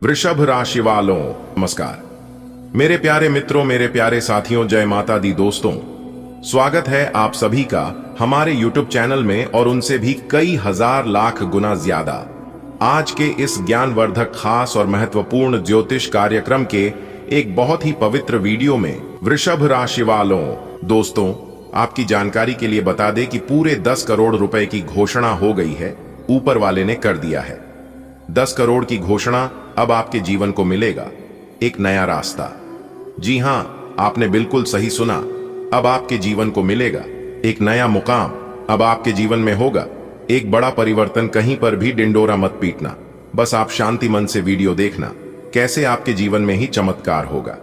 वृषभ राशि वालों नमस्कार। मेरे प्यारे मित्रों, मेरे प्यारे साथियों, जय माता दी दोस्तों, स्वागत है आप सभी का हमारे YouTube चैनल में और उनसे भी कई हजार लाख गुना ज्यादा आज के इस ज्ञानवर्धक खास और महत्वपूर्ण ज्योतिष कार्यक्रम के एक बहुत ही पवित्र वीडियो में। वृषभ राशि वालों दोस्तों, आपकी जानकारी के लिए बता दें कि पूरे 10 करोड़ रुपए की घोषणा हो गई है, ऊपर वाले ने कर दिया है। 10 करोड़ की घोषणा अब आपके जीवन को मिलेगा एक नया रास्ता। जी हां, आपने बिल्कुल सही सुना, अब आपके जीवन को मिलेगा एक नया मुकाम। अब आपके जीवन में होगा एक बड़ा परिवर्तन। कहीं पर भी डिंडोरा मत पीटना, बस आप शांति मन से वीडियो देखना, कैसे आपके जीवन में ही चमत्कार होगा।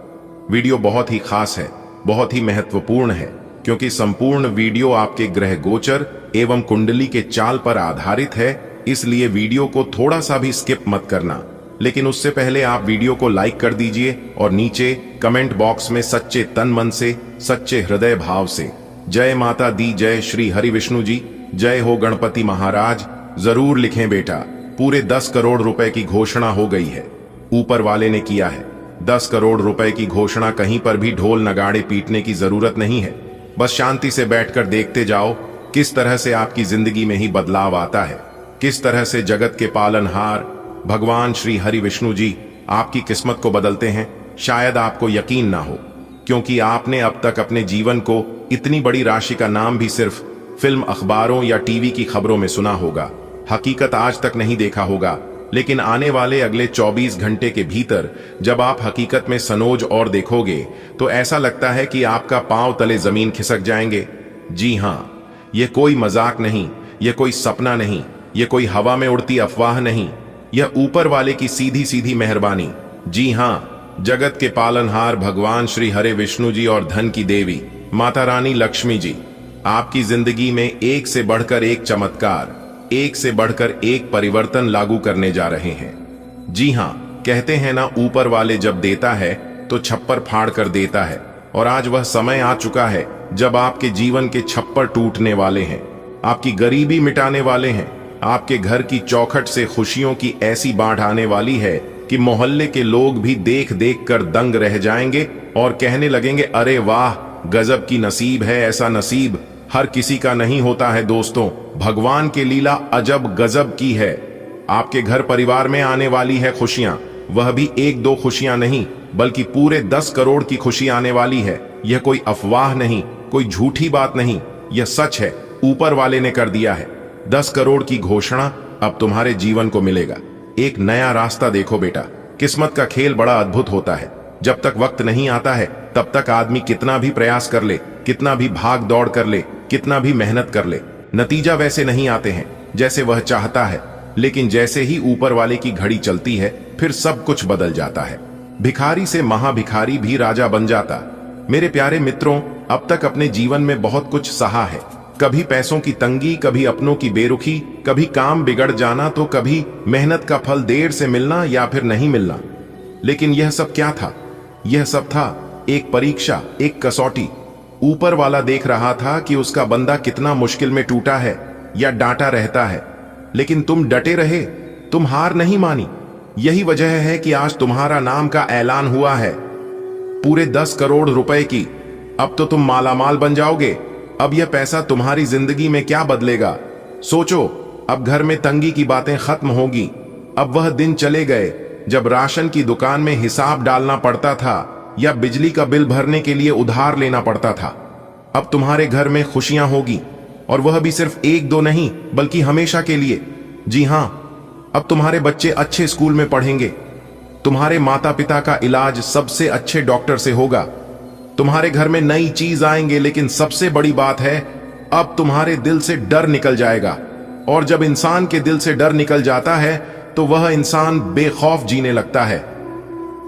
वीडियो बहुत ही खास है, बहुत ही महत्वपूर्ण है, क्योंकि संपूर्ण वीडियो आपके ग्रह गोचर एवं कुंडली के चाल पर आधारित है। इसलिए वीडियो को थोड़ा सा भी स्किप मत करना। लेकिन उससे पहले आप वीडियो को लाइक कर दीजिए और नीचे कमेंट बॉक्स में सच्चे तन मन से, सच्चे हृदय भाव से जय माता दी, जय श्री हरि विष्णु जी, जय हो गणपति महाराज जरूर लिखें बेटा। पूरे 10 करोड़ रुपए की घोषणा हो गई है, ऊपर वाले ने किया है। 10 करोड़ रुपए की घोषणा, कहीं पर भी ढोल नगाड़े पीटने की जरूरत नहीं है। बस शांति से बैठकर देखते जाओ किस तरह से आपकी जिंदगी में ही बदलाव आता है, किस तरह से जगत के पालनहार भगवान श्री हरि विष्णु जी आपकी किस्मत को बदलते हैं। शायद आपको यकीन ना हो, क्योंकि आपने अब तक अपने जीवन को इतनी बड़ी राशि का नाम भी सिर्फ फिल्म, अखबारों या टीवी की खबरों में सुना होगा, हकीकत आज तक नहीं देखा होगा। लेकिन आने वाले अगले 24 घंटे के भीतर जब आप हकीकत में सनोज और देखोगे तो ऐसा लगता है कि आपका पांव तले जमीन खिसक जाएंगे। जी हां, यह कोई मजाक नहीं, यह कोई सपना नहीं, यह कोई हवा में उड़ती अफवाह नहीं, यह ऊपर वाले की सीधी सीधी मेहरबानी। जी हां, जगत के पालनहार भगवान श्री हरे विष्णु जी और धन की देवी माता रानी लक्ष्मी जी आपकी जिंदगी में एक से बढ़कर एक चमत्कार, एक से बढ़कर एक परिवर्तन लागू करने जा रहे हैं। जी हां, कहते हैं ना, ऊपर वाले जब देता है तो छप्पर फाड़ कर देता है। और आज वह समय आ चुका है जब आपके जीवन के छप्पर टूटने वाले हैं, आपकी गरीबी मिटाने वाले हैं। आपके घर की चौखट से खुशियों की ऐसी बाढ़ आने वाली है कि मोहल्ले के लोग भी देख देख कर दंग रह जाएंगे और कहने लगेंगे, अरे वाह, गजब की नसीब है। ऐसा नसीब हर किसी का नहीं होता है दोस्तों। भगवान की लीला अजब गजब की है। आपके घर परिवार में आने वाली है खुशियां, वह भी 1-2 खुशियां नहीं, बल्कि पूरे 10 करोड़ की खुशी आने वाली है। यह कोई अफवाह नहीं, कोई झूठी बात नहीं, यह सच है, ऊपर वाले ने कर दिया है। 10 करोड़ की घोषणा अब तुम्हारे जीवन को मिलेगा एक नया रास्ता। देखो बेटा, किस्मत का खेल बड़ा अद्भुत होता है। जब तक वक्त नहीं आता है तब तक आदमी कितना भी प्रयास कर ले, कितना भी भाग दौड़ कर ले, कितना भी मेहनत कर ले, नतीजा वैसे नहीं आते हैं जैसे वह चाहता है। लेकिन जैसे ही ऊपर वाले की घड़ी चलती है फिर सब कुछ बदल जाता है। भिखारी से महाभिखारी भी राजा बन जाता। मेरे प्यारे मित्रों, अब तक अपने जीवन में बहुत कुछ सहा है। कभी पैसों की तंगी, कभी अपनों की बेरुखी, कभी काम बिगड़ जाना, तो कभी मेहनत का फल देर से मिलना या फिर नहीं मिलना। लेकिन यह सब क्या था? यह सब था एक परीक्षा, एक कसौटी। ऊपर वाला देख रहा था कि उसका बंदा कितना मुश्किल में टूटा है या डांटा रहता है, लेकिन तुम डटे रहे, तुम हार नहीं मानी। यही वजह है कि आज तुम्हारा नाम का ऐलान हुआ है पूरे 10 करोड़ रुपए की। अब तो तुम मालामाल बन जाओगे। अब यह पैसा तुम्हारी जिंदगी में क्या बदलेगा? सोचो, अब घर में तंगी की बातें खत्म होगी। अब वह दिन चले गए जब राशन की दुकान में हिसाब डालना पड़ता था या बिजली का बिल भरने के लिए उधार लेना पड़ता था। अब तुम्हारे घर में खुशियां होगी, और वह भी सिर्फ 1-2 नहीं, बल्कि हमेशा के लिए। जी हां, अब तुम्हारे बच्चे अच्छे स्कूल में पढ़ेंगे, तुम्हारे माता पिता का इलाज सबसे अच्छे डॉक्टर से होगा, तुम्हारे घर में नई चीज आएंगे। लेकिन सबसे बड़ी बात है, अब तुम्हारे दिल से डर निकल जाएगा। और जब इंसान के दिल से डर निकल जाता है तो वह इंसान बेखौफ जीने लगता है।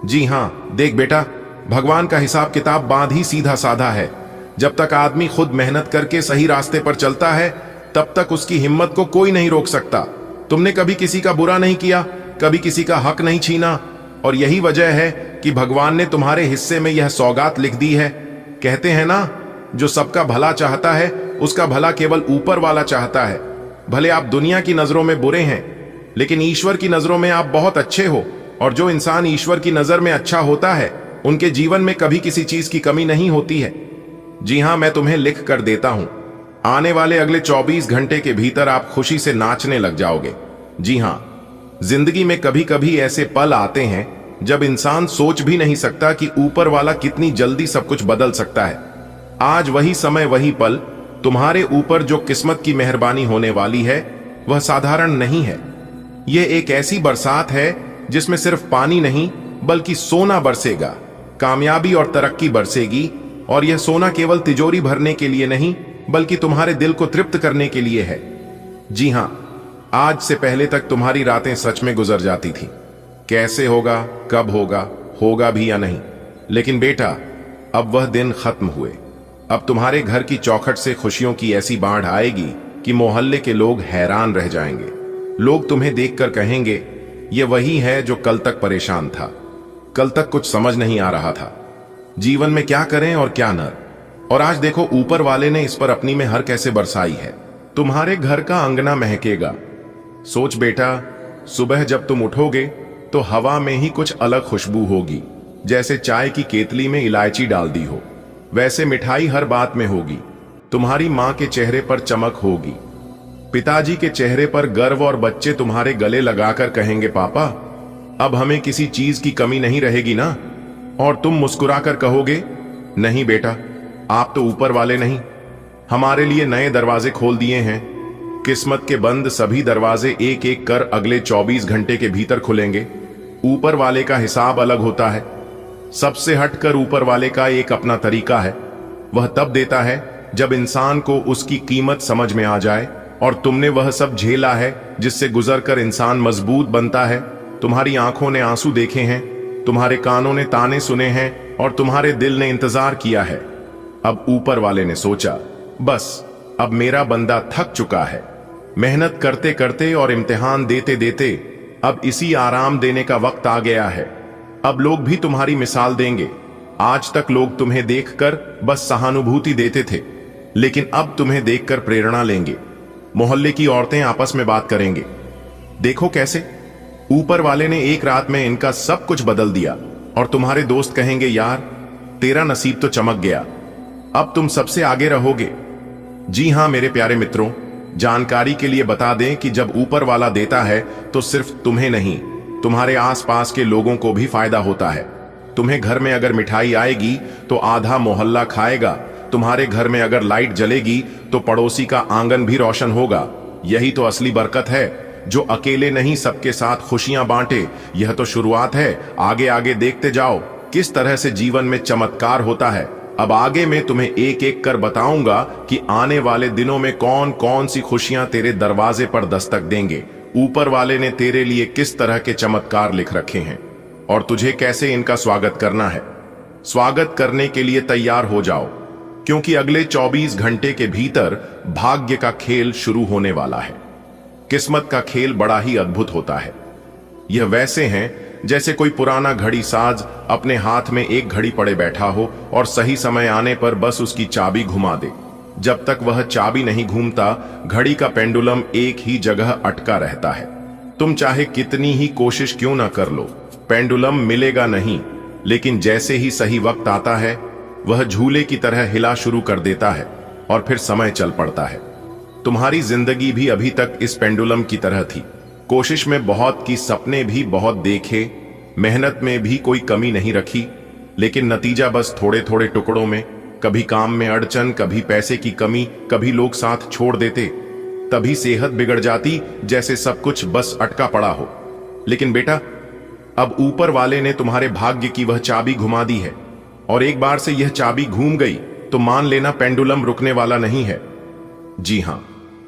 जी हां, देख बेटा, भगवान का हिसाब किताब बांध ही सीधा साधा है। जब तक आदमी खुद मेहनत करके सही रास्ते पर चलता है तब तक उसकी हिम्मत को कोई नहीं रोक सकता। तुमने कभी किसी का बुरा नहीं किया, कभी किसी का हक नहीं छीना, और यही वजह है कि भगवान ने तुम्हारे हिस्से में यह सौगात लिख दी है। कहते हैं ना, जो सबका भला चाहता है उसका भला केवल ऊपर वाला चाहता है। भले आप दुनिया की नजरों में बुरे हैं, लेकिन ईश्वर की नजरों में आप बहुत अच्छे हो। और जो इंसान ईश्वर की नजर में अच्छा होता है उनके जीवन में कभी किसी चीज की कमी नहीं होती है। जी हां, मैं तुम्हें लिख कर देता हूं, आने वाले अगले 24 घंटे के भीतर आप खुशी से नाचने लग जाओगे। जी हां, जिंदगी में कभी कभी ऐसे पल आते हैं जब इंसान सोच भी नहीं सकता कि ऊपर वाला कितनी जल्दी सब कुछ बदल सकता है। आज वही समय, वही पल तुम्हारे ऊपर जो किस्मत की मेहरबानी होने वाली है वह साधारण नहीं है। यह एक ऐसी बरसात है जिसमें सिर्फ पानी नहीं बल्कि सोना बरसेगा, कामयाबी और तरक्की बरसेगी। और यह सोना केवल तिजोरी भरने के लिए नहीं बल्कि तुम्हारे दिल को तृप्त करने के लिए है। जी हां, आज से पहले तक तुम्हारी रातें सच में गुजर जाती थी, कैसे होगा, कब होगा, होगा भी या नहीं। लेकिन बेटा, अब वह दिन खत्म हुए। अब तुम्हारे घर की चौखट से खुशियों की ऐसी बाढ़ आएगी कि मोहल्ले के लोग हैरान रह जाएंगे। लोग तुम्हें देखकर कहेंगे, यह वही है जो कल तक परेशान था, कल तक कुछ समझ नहीं आ रहा था, जीवन में क्या करें और क्या न। और आज देखो, ऊपर वाले ने इस पर अपनी मेहर कैसे बरसाई है। तुम्हारे घर का अंगना महकेगा। सोच बेटा, सुबह जब तुम उठोगे तो हवा में ही कुछ अलग खुशबू होगी। जैसे चाय की केतली में इलायची डाल दी हो, वैसे मिठाई हर बात में होगी। तुम्हारी मां के चेहरे पर चमक होगी, पिताजी के चेहरे पर गर्व, और बच्चे तुम्हारे गले लगाकर कहेंगे, पापा अब हमें किसी चीज की कमी नहीं रहेगी ना। और तुम मुस्कुराकर कहोगे, नहीं बेटा, आप तो ऊपर वाले नहीं, हमारे लिए नए दरवाजे खोल दिए हैं। किस्मत के बंद सभी दरवाजे एक एक कर अगले 24 घंटे के भीतर खुलेंगे। ऊपर वाले का हिसाब अलग होता है, सबसे हटकर ऊपर वाले का एक अपना तरीका है। वह तब देता है जब इंसान को उसकी कीमत समझ में आ जाए। और तुमने वह सब झेला है जिससे गुजरकर इंसान मजबूत बनता है। तुम्हारी आंखों ने आंसू देखे हैं, तुम्हारे कानों ने ताने सुने हैं, और तुम्हारे दिल ने इंतजार किया है। अब ऊपर वाले ने सोचा, बस अब मेरा बंदा थक चुका है, मेहनत करते करते और इम्तिहान देते देते अब इसी आराम देने का वक्त आ गया है। अब लोग भी तुम्हारी मिसाल देंगे। आज तक लोग तुम्हें देखकर बस सहानुभूति देते थे, लेकिन अब तुम्हें देखकर प्रेरणा लेंगे। मोहल्ले की औरतें आपस में बात करेंगे, देखो कैसे ऊपर वाले ने एक रात में इनका सब कुछ बदल दिया। और तुम्हारे दोस्त कहेंगे, यार तेरा नसीब तो चमक गया, अब तुम सबसे आगे रहोगे। जी हां मेरे प्यारे मित्रों, जानकारी के लिए बता दें कि जब ऊपर वाला देता है तो सिर्फ तुम्हें नहीं, तुम्हारे आसपास के लोगों को भी फायदा होता है। तुम्हें घर में अगर मिठाई आएगी तो आधा मोहल्ला खाएगा। तुम्हारे घर में अगर लाइट जलेगी तो पड़ोसी का आंगन भी रोशन होगा। यही तो असली बरकत है, जो अकेले नहीं सबके साथ खुशियां बांटे। यह तो शुरुआत है, आगे आगे देखते जाओ किस तरह से जीवन में चमत्कार होता है। अब आगे मैं तुम्हें एक एक कर बताऊंगा कि आने वाले दिनों में कौन कौन सी खुशियां तेरे दरवाजे पर दस्तक देंगे। ऊपर वाले ने तेरे लिए किस तरह के चमत्कार लिख रखे हैं और तुझे कैसे इनका स्वागत करना है। स्वागत करने के लिए तैयार हो जाओ, क्योंकि अगले 24 घंटे के भीतर भाग्य का खेल शुरू होने वाला है। किस्मत का खेल बड़ा ही अद्भुत होता है। यह वैसे हैं जैसे कोई पुराना घड़ी साज अपने हाथ में एक घड़ी पड़े बैठा हो और सही समय आने पर बस उसकी चाबी घुमा दे। जब तक वह चाबी नहीं घूमता, घड़ी का पेंडुलम एक ही जगह अटका रहता है। तुम चाहे कितनी ही कोशिश क्यों ना कर लो, पेंडुलम मिलेगा नहीं। लेकिन जैसे ही सही वक्त आता है, वह झूले की तरह हिला शुरू कर देता है और फिर समय चल पड़ता है। तुम्हारी जिंदगी भी अभी तक इस पेंडुलम की तरह थी। कोशिश में बहुत की, सपने भी बहुत देखे, मेहनत में भी कोई कमी नहीं रखी, लेकिन नतीजा बस थोड़े थोड़े टुकड़ों में, कभी काम में अड़चन, कभी पैसे की कमी, कभी लोग साथ छोड़ देते, तभी सेहत बिगड़ जाती, जैसे सब कुछ बस अटका पड़ा हो। लेकिन बेटा, अब ऊपर वाले ने तुम्हारे भाग्य की वह चाबी घुमा दी है, और एक बार से यह चाबी घूम गई तो मान लेना पेंडुलम रुकने वाला नहीं है। जी हां,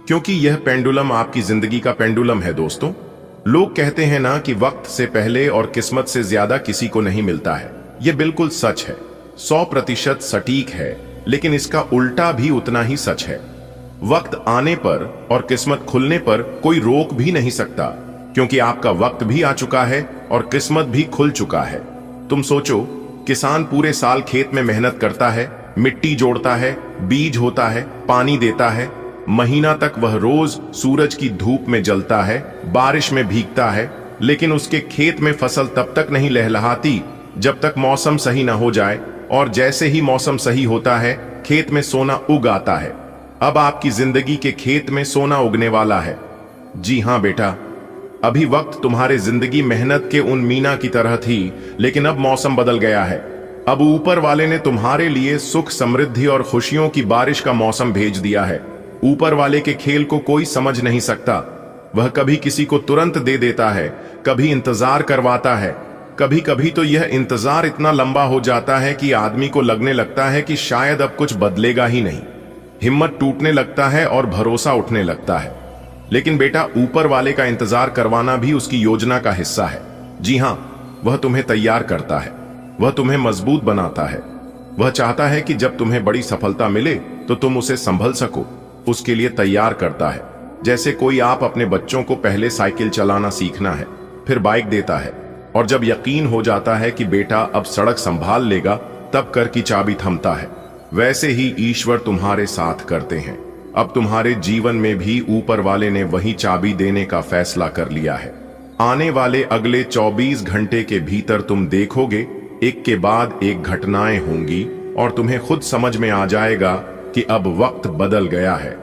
क्योंकि यह पेंडुलम आपकी जिंदगी का पेंडुलम है। दोस्तों, लोग कहते हैं ना कि वक्त से पहले और किस्मत से ज्यादा किसी को नहीं मिलता है। यह बिल्कुल सच है, 100% सटीक है, लेकिन इसका उल्टा भी उतना ही सच है। वक्त आने पर और किस्मत खुलने पर कोई रोक भी नहीं सकता, क्योंकि आपका वक्त भी आ चुका है और किस्मत भी खुल चुका है। तुम सोचो, किसान पूरे साल खेत में मेहनत करता है, मिट्टी जोड़ता है, बीज होता है, पानी देता है, महीना तक वह रोज सूरज की धूप में जलता है, बारिश में भीगता है, लेकिन उसके खेत में फसल तब तक नहीं लहलहाती जब तक मौसम सही ना हो जाए, और जैसे ही मौसम सही होता है खेत में सोना उग आता है। अब आपकी जिंदगी के खेत में सोना उगने वाला है। जी हां बेटा, अभी वक्त तुम्हारे जिंदगी मेहनत के उन मीना की तरह थी, लेकिन अब मौसम बदल गया है। अब ऊपर वाले ने तुम्हारे लिए सुख, समृद्धि और खुशियों की बारिश का मौसम भेज दिया है। ऊपर वाले के खेल को कोई समझ नहीं सकता। वह कभी किसी को तुरंत दे देता है, कभी इंतजार करवाता है। कभी कभी तो यह इंतजार इतना लंबा हो जाता है कि आदमी को लगने लगता है कि शायद अब कुछ बदलेगा ही नहीं। हिम्मत टूटने लगता है और भरोसा उठने लगता है। लेकिन बेटा, ऊपर वाले का इंतजार करवाना भी उसकी योजना का हिस्सा है। जी हां, वह तुम्हें तैयार करता है, वह तुम्हें मजबूत बनाता है। वह चाहता है कि जब तुम्हें बड़ी सफलता मिले तो तुम उसे संभल सको, उसके लिए तैयार करता है। जैसे कोई आप अपने बच्चों को पहले साइकिल चलाना सीखना है, फिर बाइक देता है, और जब यकीन हो जाता है कि बेटा अब सड़क संभाल लेगा, तब कर की चाबी थमता है। वैसे ही ईश्वर तुम्हारे साथ करते हैं। अब तुम्हारे जीवन में भी ऊपर वाले ने वही चाबी देने का फैसला कर लिया है। आने वाले अगले 24 घंटे के भीतर तुम देखोगे एक के बाद एक घटनाएं होंगी, और तुम्हें खुद समझ में आ जाएगा कि अब वक्त बदल गया है।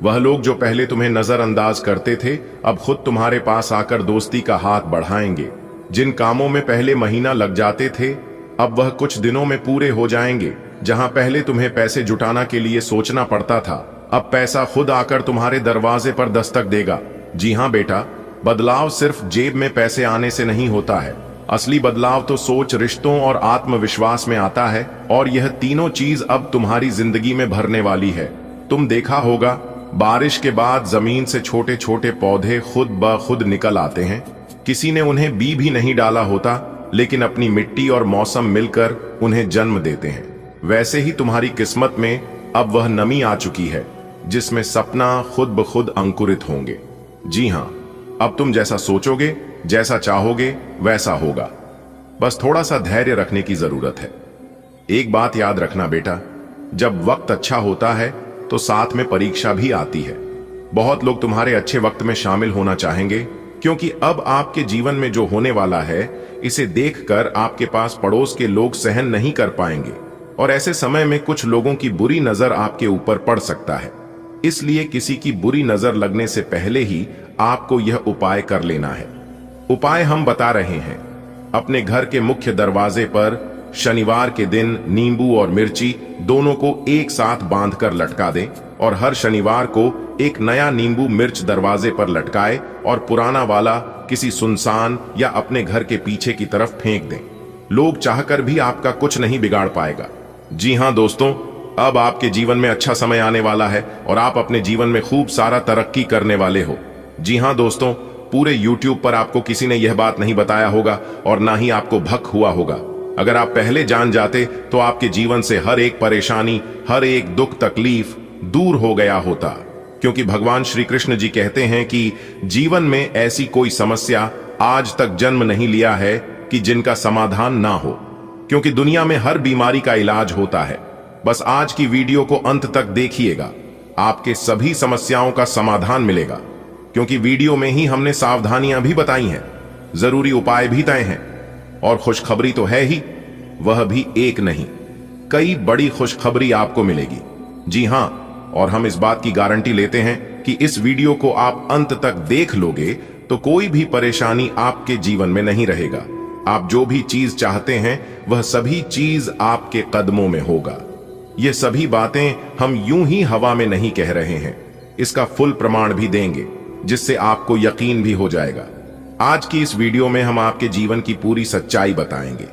वह लोग जो पहले तुम्हें नजरअंदाज करते थे, अब खुद तुम्हारे पास आकर दोस्ती का हाथ बढ़ाएंगे। जिन कामों में पहले महीना लग जाते थे, अब वह कुछ दिनों में पूरे हो जाएंगे। जहां पहले तुम्हें पैसे जुटाना के लिए सोचना पड़ता था, अब पैसा खुद आकर तुम्हारे दरवाजे पर दस्तक देगा। जी हां बेटा, बदलाव सिर्फ जेब में पैसे आने से नहीं होता है। असली बदलाव तो सोच, रिश्तों और आत्मविश्वास में आता है, और यह तीनों चीज अब तुम्हारी जिंदगी में भरने वाली है। तुम देखा होगा, बारिश के बाद जमीन से छोटे छोटे पौधे खुद ब खुद निकल आते हैं। किसी ने उन्हें बी भी नहीं डाला होता, लेकिन अपनी मिट्टी और मौसम मिलकर उन्हें जन्म देते हैं। वैसे ही तुम्हारी किस्मत में अब वह नमी आ चुकी है जिसमें सपना खुद ब खुद अंकुरित होंगे। जी हां, अब तुम जैसा सोचोगे, जैसा चाहोगे, वैसा होगा। बस थोड़ा सा धैर्य रखने की जरूरत है। एक बात याद रखना बेटा, जब वक्त अच्छा होता है तो साथ में परीक्षा भी आती है। बहुत लोग तुम्हारे अच्छे वक्त में शामिल होना चाहेंगे, क्योंकि अब आपके जीवन में जो होने वाला है, इसे देखकर आपके पास पड़ोस के लोग सहन नहीं कर पाएंगे, और ऐसे समय में कुछ लोगों की बुरी नजर आपके ऊपर पड़ सकता है। इसलिए किसी की बुरी नजर लगने से पहले ही आपको यह उपाय कर लेना है। उपाय हम बता रहे हैं। अपने घर के मुख्य दरवाजे पर शनिवार के दिन नींबू और मिर्ची दोनों को एक साथ बांधकर लटका दें, और हर शनिवार को एक नया नींबू मिर्च दरवाजे पर लटकाए और पुराना वाला किसी सुनसान या अपने घर के पीछे की तरफ फेंक दें। लोग चाहकर भी आपका कुछ नहीं बिगाड़ पाएगा। जी हां दोस्तों, अब आपके जीवन में अच्छा समय आने वाला है, और आप अपने जीवन में खूब सारा तरक्की करने वाले हो। जी हां दोस्तों, पूरे YouTube पर आपको किसी ने यह बात नहीं बताया होगा, और ना ही आपको भक हुआ होगा। अगर आप पहले जान जाते तो आपके जीवन से हर एक परेशानी, हर एक दुख तकलीफ दूर हो गया होता। क्योंकि भगवान श्री कृष्ण जी कहते हैं कि जीवन में ऐसी कोई समस्या आज तक जन्म नहीं लिया है कि जिनका समाधान ना हो, क्योंकि दुनिया में हर बीमारी का इलाज होता है। बस आज की वीडियो को अंत तक देखिएगा, आपके सभी समस्याओं का समाधान मिलेगा। क्योंकि वीडियो में ही हमने सावधानियां भी बताई हैं, जरूरी उपाय भी तय हैं, और खुशखबरी तो है ही, वह भी एक नहीं, कई बड़ी खुशखबरी आपको मिलेगी। जी हां, और हम इस बात की गारंटी लेते हैं कि इस वीडियो को आप अंत तक देख लोगे तो कोई भी परेशानी आपके जीवन में नहीं रहेगा। आप जो भी चीज चाहते हैं वह सभी चीज आपके कदमों में होगा। ये सभी बातें हम यूं ही हवा में नहीं कह रहे हैं, इसका फुल प्रमाण भी देंगे, जिससे आपको यकीन भी हो जाएगा। आज की इस वीडियो में हम आपके जीवन की पूरी सच्चाई बताएंगे,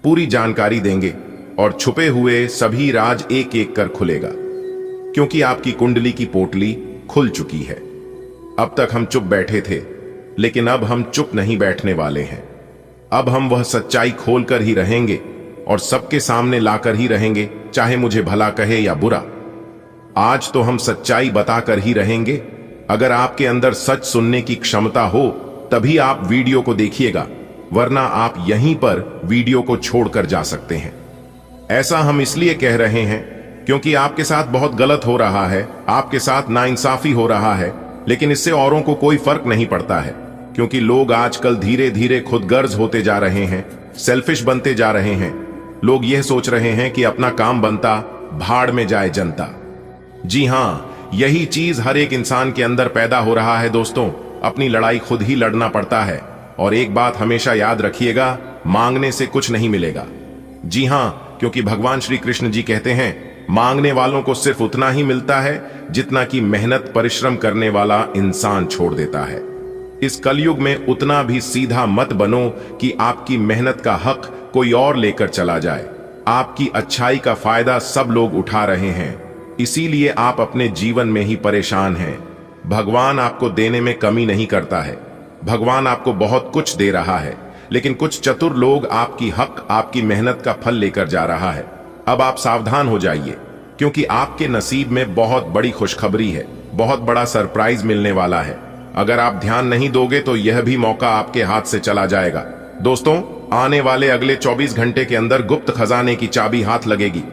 पूरी जानकारी देंगे, और छुपे हुए सभी राज एक एक कर खुलेगा। क्योंकि आपकी कुंडली की पोटली खुल चुकी है। अब तक हम चुप बैठे थे, लेकिन अब हम चुप नहीं बैठने वाले हैं। अब हम वह सच्चाई खोलकर ही रहेंगे, और सबके सामने लाकर ही रहेंगे, चाहे मुझे भला कहे या बुरा। आज तो हम सच्चाई बताकर ही रहेंगे। अगर आपके अंदर सच सुनने की क्षमता हो तभी आप वीडियो को देखिएगा, वरना आप यहीं पर वीडियो को छोड़कर जा सकते हैं। ऐसा हम इसलिए कह रहे हैं क्योंकि आपके साथ बहुत गलत हो रहा है, आपके साथ नाइंसाफी हो रहा है, लेकिन इससे औरों को कोई फर्क नहीं पड़ता है। क्योंकि लोग आजकल धीरे धीरे खुदगर्ज होते जा रहे हैं, सेल्फिश बनते जा रहे हैं। लोग यह सोच रहे हैं कि अपना काम बनता, भाड़ में जाए जनता। जी हां, यही चीज हर एक इंसान के अंदर पैदा हो रहा है दोस्तों। अपनी लड़ाई खुद ही लड़ना पड़ता है। और एक बात हमेशा याद रखिएगा, मांगने से कुछ नहीं मिलेगा। जी हां, क्योंकि भगवान श्री कृष्ण जी कहते हैं, मांगने वालों को सिर्फ उतना ही मिलता है जितना कि मेहनत परिश्रम करने वाला इंसान छोड़ देता है। इस कलयुग में उतना भी सीधा मत बनो कि आपकी मेहनत का हक कोई और लेकर चला जाए। आपकी अच्छाई का फायदा सब लोग उठा रहे हैं, इसीलिए आप अपने जीवन में ही परेशान हैं। भगवान आपको देने में कमी नहीं करता है। भगवान आपको बहुत कुछ दे रहा है, लेकिन कुछ चतुर लोग आपकी हक, आपकी मेहनत का फल लेकर जा रहा है। अब आप सावधान हो जाइए, क्योंकि आपके नसीब में बहुत बड़ी खुशखबरी है, बहुत बड़ा सरप्राइज मिलने वाला है। अगर आप ध्यान नहीं दोगे तो यह भी मौका आपके हाथ से चला जाएगा। दोस्तों, आने वाले अगले 24 घंटे के अंदर गुप्त खजाने की चाबी हाथ लगेगी।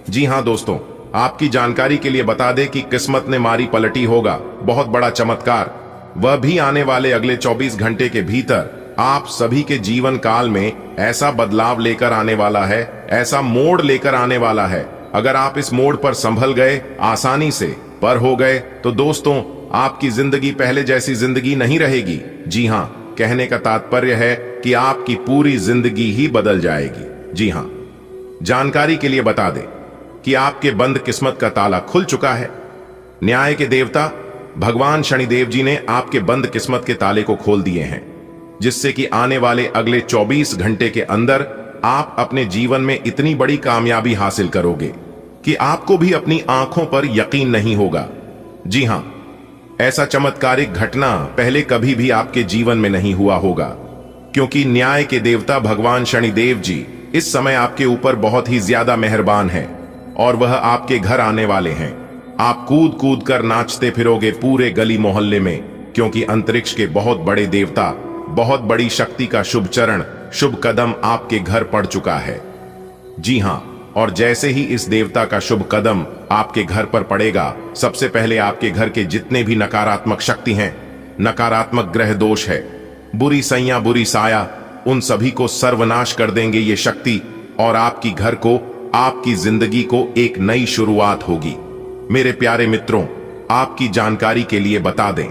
जी हां दोस्तों, आपकी जानकारी के लिए बता दें कि किस्मत ने मारी पलटी होगा बहुत बड़ा चमत्कार। वह भी आने वाले अगले 24 घंटे के भीतर आप सभी के जीवन काल में ऐसा बदलाव लेकर आने वाला है, ऐसा मोड़ लेकर आने वाला है। अगर आप इस मोड़ पर संभल गए, आसानी से पर हो गए, तो दोस्तों आपकी जिंदगी पहले जैसी जिंदगी नहीं रहेगी। जी हां, कहने का तात्पर्य है कि आपकी पूरी जिंदगी ही बदल जाएगी। जी हां, जानकारी के लिए बता दें कि आपके बंद किस्मत का ताला खुल चुका है। न्याय के देवता भगवान शनिदेव जी ने आपके बंद किस्मत के ताले को खोल दिए हैं, जिससे कि आने वाले अगले 24 घंटे के अंदर आप अपने जीवन में इतनी बड़ी कामयाबी हासिल करोगे कि आपको भी अपनी आंखों पर यकीन नहीं होगा। जी हां, ऐसा चमत्कारिक घटना पहले कभी भी आपके जीवन में नहीं हुआ होगा, क्योंकि न्याय के देवता भगवान शनिदेव जी इस समय आपके ऊपर बहुत ही ज्यादा मेहरबान हैं और वह आपके घर आने वाले हैं। आप कूद कूद कर नाचते फिरोगे पूरे गली मोहल्ले में, क्योंकि अंतरिक्ष के बहुत बड़े देवता, बहुत बड़ी शक्ति का शुभ चरण, शुभ कदम आपके घर पड़ चुका है। जी हां, और जैसे ही इस देवता का शुभ कदम आपके घर पर पड़ेगा, सबसे पहले आपके घर के जितने भी नकारात्मक शक्ति हैं, नकारात्मक ग्रह दोष है, बुरी सैया, बुरी साया, उन सभी को सर्वनाश कर देंगे ये शक्ति, और आपकी घर को, आपकी जिंदगी को एक नई शुरुआत होगी। मेरे प्यारे मित्रों, आपकी जानकारी के लिए बता दें,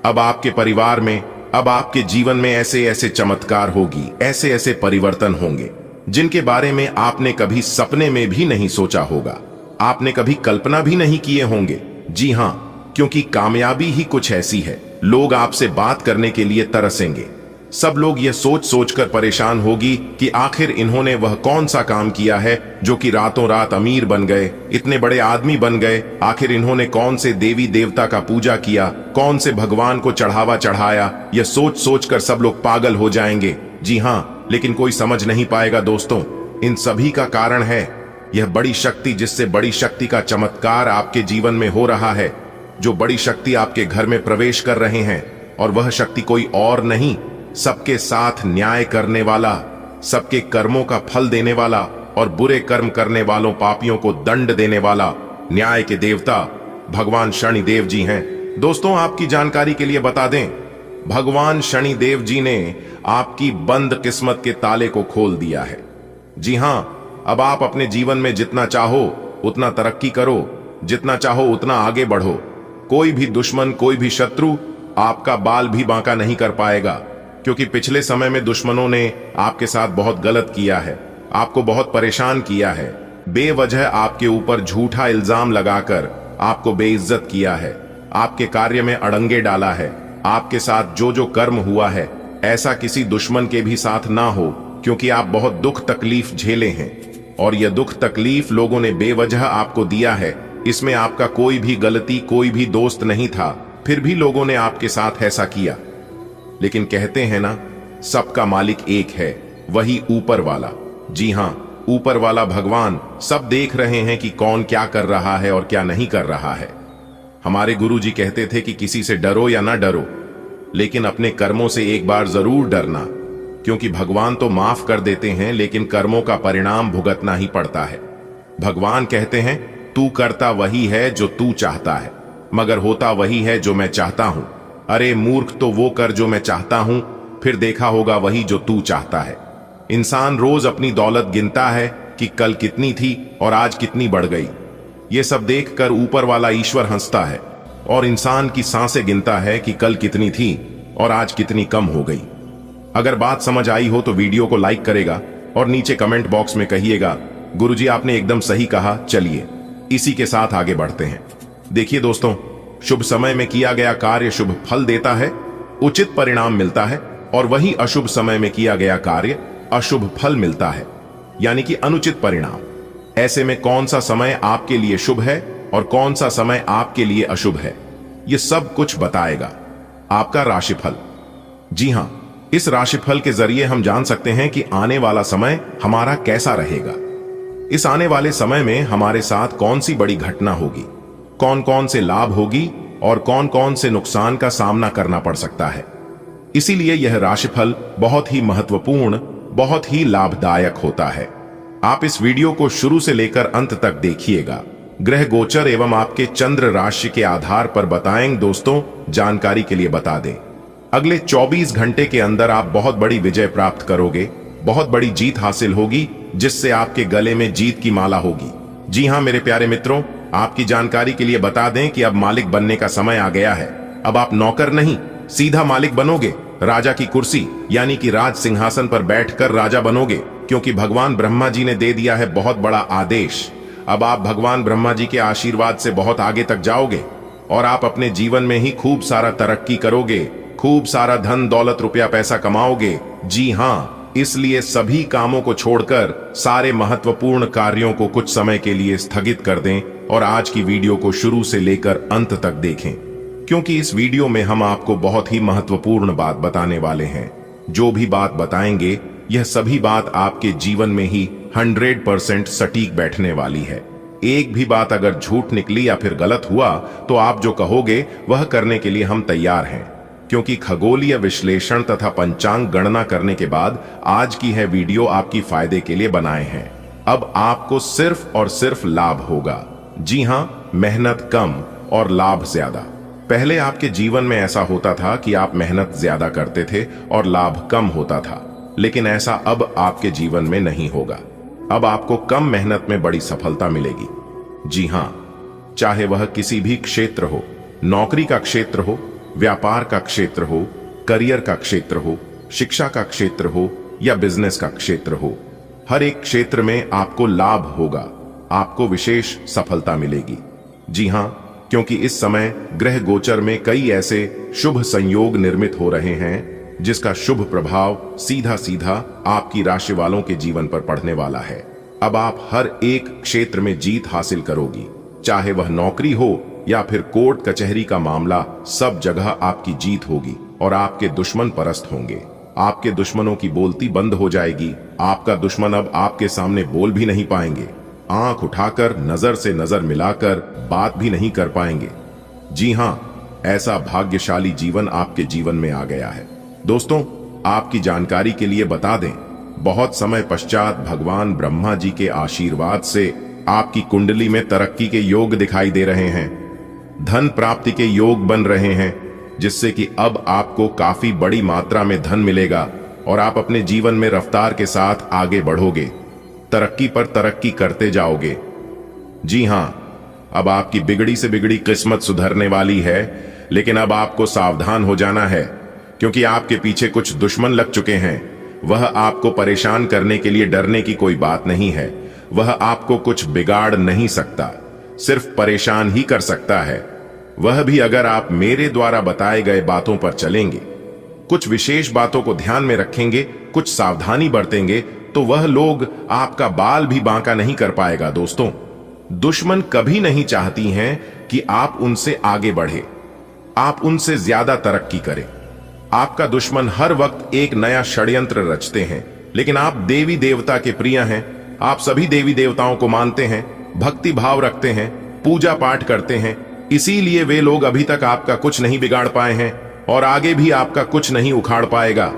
अब आपके परिवार में, अब आपके जीवन में ऐसे ऐसे चमत्कार होगी, ऐसे ऐसे परिवर्तन होंगे जिनके बारे में आपने कभी सपने में भी नहीं सोचा होगा, आपने कभी कल्पना भी नहीं किए होंगे। जी हां, क्योंकि कामयाबी ही कुछ ऐसी है, लोग आपसे बात करने के लिए तरसेंगे। सब लोग ये सोच सोचकर परेशान होगी कि आखिर इन्होंने वह कौन सा काम किया है जो कि रातों रात अमीर बन गए, इतने बड़े आदमी बन गए। आखिर इन्होंने कौन से देवी देवता का पूजा किया, कौन से भगवान को चढ़ावा चढ़ाया। यह सोच सोचकर सब लोग पागल हो जाएंगे। जी हां, लेकिन कोई समझ नहीं पाएगा दोस्तों, इन सभी का कारण है यह बड़ी शक्ति, जिससे बड़ी शक्ति का चमत्कार आपके जीवन में हो रहा है। जो बड़ी शक्ति आपके घर में प्रवेश कर रहे हैं, और वह शक्ति कोई और नहीं, सबके साथ न्याय करने वाला, सबके कर्मों का फल देने वाला, और बुरे कर्म करने वालों पापियों को दंड देने वाला न्याय के देवता भगवान शनिदेव जी हैं। दोस्तों, आपकी जानकारी के लिए बता दें, भगवान शनिदेव जी ने आपकी बंद किस्मत के ताले को खोल दिया है। जी हां, अब आप अपने जीवन में जितना चाहो उतना तरक्की करो, जितना चाहो उतना आगे बढ़ो। कोई भी दुश्मन, कोई भी शत्रु आपका बाल भी बांका नहीं कर पाएगा, क्योंकि पिछले समय में दुश्मनों ने आपके साथ बहुत गलत किया है, आपको बहुत परेशान किया है, बेवजह आपके ऊपर झूठा इल्जाम लगाकर आपको बेइज्जत किया है, आपके कार्य में अड़ंगे डाला है। आपके साथ जो जो कर्म हुआ है, ऐसा किसी दुश्मन के भी साथ ना हो, क्योंकि आप बहुत दुख तकलीफ झेले हैं, और यह दुख तकलीफ लोगों ने बेवजह आपको दिया है। इसमें आपका कोई भी गलती, कोई भी दोस्त नहीं था, फिर भी लोगों ने आपके साथ ऐसा किया। लेकिन कहते हैं ना, सबका मालिक एक है, वही ऊपर वाला। जी हां, ऊपर वाला भगवान सब देख रहे हैं कि कौन क्या कर रहा है और क्या नहीं कर रहा है। हमारे गुरुजी कहते थे कि किसी से डरो या ना डरो, लेकिन अपने कर्मों से एक बार जरूर डरना, क्योंकि भगवान तो माफ कर देते हैं, लेकिन कर्मों का परिणाम भुगतना ही पड़ता है। भगवान कहते हैं, तू करता वही है जो तू चाहता है, मगर होता वही है जो मैं चाहता हूं। अरे मूर्ख, तो वो कर जो मैं चाहता हूं, फिर देखा होगा वही जो तू चाहता है। इंसान रोज अपनी दौलत गिनता है कि कल कितनी थी और आज कितनी बढ़ गई। ये सब देखकर ऊपर वाला ईश्वर हंसता है और इंसान की सांसें गिनता है कि कल कितनी थी और आज कितनी कम हो गई। अगर बात समझ आई हो तो वीडियो को लाइक करेगा और नीचे कमेंट बॉक्स में कहिएगा, गुरुजी आपने एकदम सही कहा। चलिए इसी के साथ आगे बढ़ते हैं। देखिए दोस्तों, शुभ समय में किया गया कार्य शुभ फल देता है, उचित परिणाम मिलता है, और वही अशुभ समय में किया गया कार्य अशुभ फल मिलता है, यानी कि अनुचित परिणाम। ऐसे में कौन सा समय आपके लिए शुभ है और कौन सा समय आपके लिए अशुभ है, यह सब कुछ बताएगा आपका राशिफल। जी हां, इस राशिफल के जरिए हम जान सकते हैं कि आने वाला समय हमारा कैसा रहेगा। इस आने वाले समय में हमारे साथ कौन सी बड़ी घटना होगी, कौन कौन से लाभ होगी और कौन कौन से नुकसान का सामना करना पड़ सकता है। इसीलिए यह राशिफल बहुत ही महत्वपूर्ण, बहुत ही लाभदायक होता है। आप इस वीडियो को शुरू से लेकर अंत तक देखिएगा। ग्रह गोचर एवं आपके चंद्र राशि के आधार पर बताएंगे दोस्तों। जानकारी के लिए बता दें, अगले 24 घंटे के अंदर आप बहुत बड़ी विजय प्राप्त करोगे, बहुत बड़ी जीत हासिल होगी, जिससे आपके गले में जीत की माला होगी। जी हां मेरे प्यारे मित्रों, आपकी जानकारी के लिए बता दें कि अब मालिक बनने का समय आ गया है। अब आप नौकर नहीं, सीधा मालिक बनोगे। राजा की कुर्सी यानी कि राज सिंहासन पर बैठकर राजा बनोगे, क्योंकि भगवान ब्रह्मा जी ने दे दिया है बहुत बड़ा आदेश। अब आप भगवान ब्रह्मा जी के आशीर्वाद से बहुत आगे तक जाओगे और आप अपने जीवन में ही खूब सारा तरक्की करोगे, खूब सारा धन दौलत रुपया पैसा कमाओगे। जी हां, इसलिए सभी कामों को छोड़कर सारे महत्वपूर्ण कार्यों को कुछ समय के लिए स्थगित कर दें और आज की वीडियो को शुरू से लेकर अंत तक देखें, क्योंकि इस वीडियो में हम आपको बहुत ही महत्वपूर्ण बात बताने वाले हैं। जो भी बात बताएंगे यह सभी बात आपके जीवन में ही 100% सटीक बैठने वाली है। एक भी बात अगर झूठ निकली या फिर गलत हुआ तो आप जो कहोगे वह करने के लिए हम तैयार हैं, क्योंकि खगोलीय विश्लेषण तथा पंचांग गणना करने के बाद आज की है वीडियो आपकी फायदे के लिए बनाए हैं। अब आपको सिर्फ और सिर्फ लाभ होगा। जी हां, मेहनत कम और लाभ ज्यादा। पहले आपके जीवन में ऐसा होता था कि आप मेहनत ज्यादा करते थे और लाभ कम होता था, लेकिन ऐसा अब आपके जीवन में नहीं होगा। अब आपको कम मेहनत में बड़ी सफलता मिलेगी। जी हां, चाहे वह किसी भी क्षेत्र हो, नौकरी का क्षेत्र हो, व्यापार का क्षेत्र हो, करियर का क्षेत्र हो, शिक्षा का क्षेत्र हो या बिजनेस का क्षेत्र हो, हर एक क्षेत्र में आपको लाभ होगा, आपको विशेष सफलता मिलेगी। जी हां, क्योंकि इस समय ग्रह गोचर में कई ऐसे शुभ संयोग निर्मित हो रहे हैं जिसका शुभ प्रभाव सीधा सीधा आपकी राशि वालों के जीवन पर पड़ने वाला है। अब आप हर एक क्षेत्र में जीत हासिल करोगी, चाहे वह नौकरी हो या फिर कोर्ट कचहरी का मामला, सब जगह आपकी जीत होगी और आपके दुश्मन परस्त होंगे। आपके दुश्मनों की बोलती बंद हो जाएगी। आपका दुश्मन अब आपके सामने बोल भी नहीं पाएंगे, आंख उठाकर नजर से नजर मिलाकर बात भी नहीं कर पाएंगे। जी हां, ऐसा भाग्यशाली जीवन आपके जीवन में आ गया है। दोस्तों, आपकी जानकारी के लिए बता दें, बहुत समय पश्चात भगवान ब्रह्मा जी के आशीर्वाद से आपकी कुंडली में तरक्की के योग दिखाई दे रहे हैं, धन प्राप्ति के योग बन रहे हैं, जिससे कि अब आपको काफी बड़ी मात्रा में धन मिलेगा और आप अपने जीवन में रफ्तार के साथ आगे बढ़ोगे, तरक्की पर तरक्की करते जाओगे। जी हां, अब आपकी बिगड़ी से बिगड़ी किस्मत सुधरने वाली है, लेकिन अब आपको सावधान हो जाना है, क्योंकि आपके पीछे कुछ दुश्मन लग चुके हैं। वह आपको परेशान करने के लिए डरने की कोई बात नहीं है। वह आपको कुछ बिगाड़ नहीं सकता, सिर्फ परेशान ही कर सकता है। वह भी अगर आप मेरे द्वारा बताए गए बातों पर चलेंगे, कुछ विशेष बातों को ध्यान में रखेंगे, कुछ सावधानी बरतेंगे, तो वह लोग आपका बाल भी बांका नहीं कर पाएगा। दोस्तों, दुश्मन कभी नहीं चाहती हैं कि आप उनसे आगे बढ़े, आप उनसे ज्यादा तरक्की करें। आपका दुश्मन हर वक्त एक नया षड्यंत्र रचते हैं, लेकिन आप देवी देवता के प्रिय हैं। आप सभी देवी देवताओं को मानते हैं, भक्ति भाव रखते हैं, पूजा पाठ करते हैं, इसीलिए वे लोग अभी तक आपका कुछ नहीं बिगाड़ पाए हैं और आगे भी आपका कुछ नहीं उखाड़ पाएगा।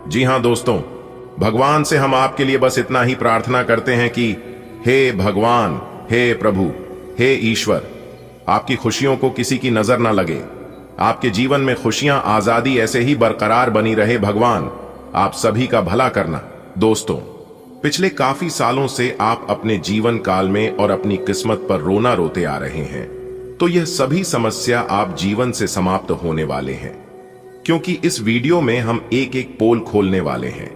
जी हां दोस्तों, भगवान से हम आपके लिए बस इतना ही प्रार्थना करते हैं कि हे भगवान, हे प्रभु, हे ईश्वर, आपकी खुशियों को किसी की नजर ना लगे, आपके जीवन में खुशियां, आजादी ऐसे ही बरकरार बनी रहे। भगवान आप सभी का भला करना। दोस्तों, पिछले काफी सालों से आप अपने जीवन काल में और अपनी किस्मत पर रोना रोते आ रहे हैं, तो यह सभी समस्या आप जीवन से समाप्त होने वाले हैं, क्योंकि इस वीडियो में हम एक एक पोल खोलने वाले हैं,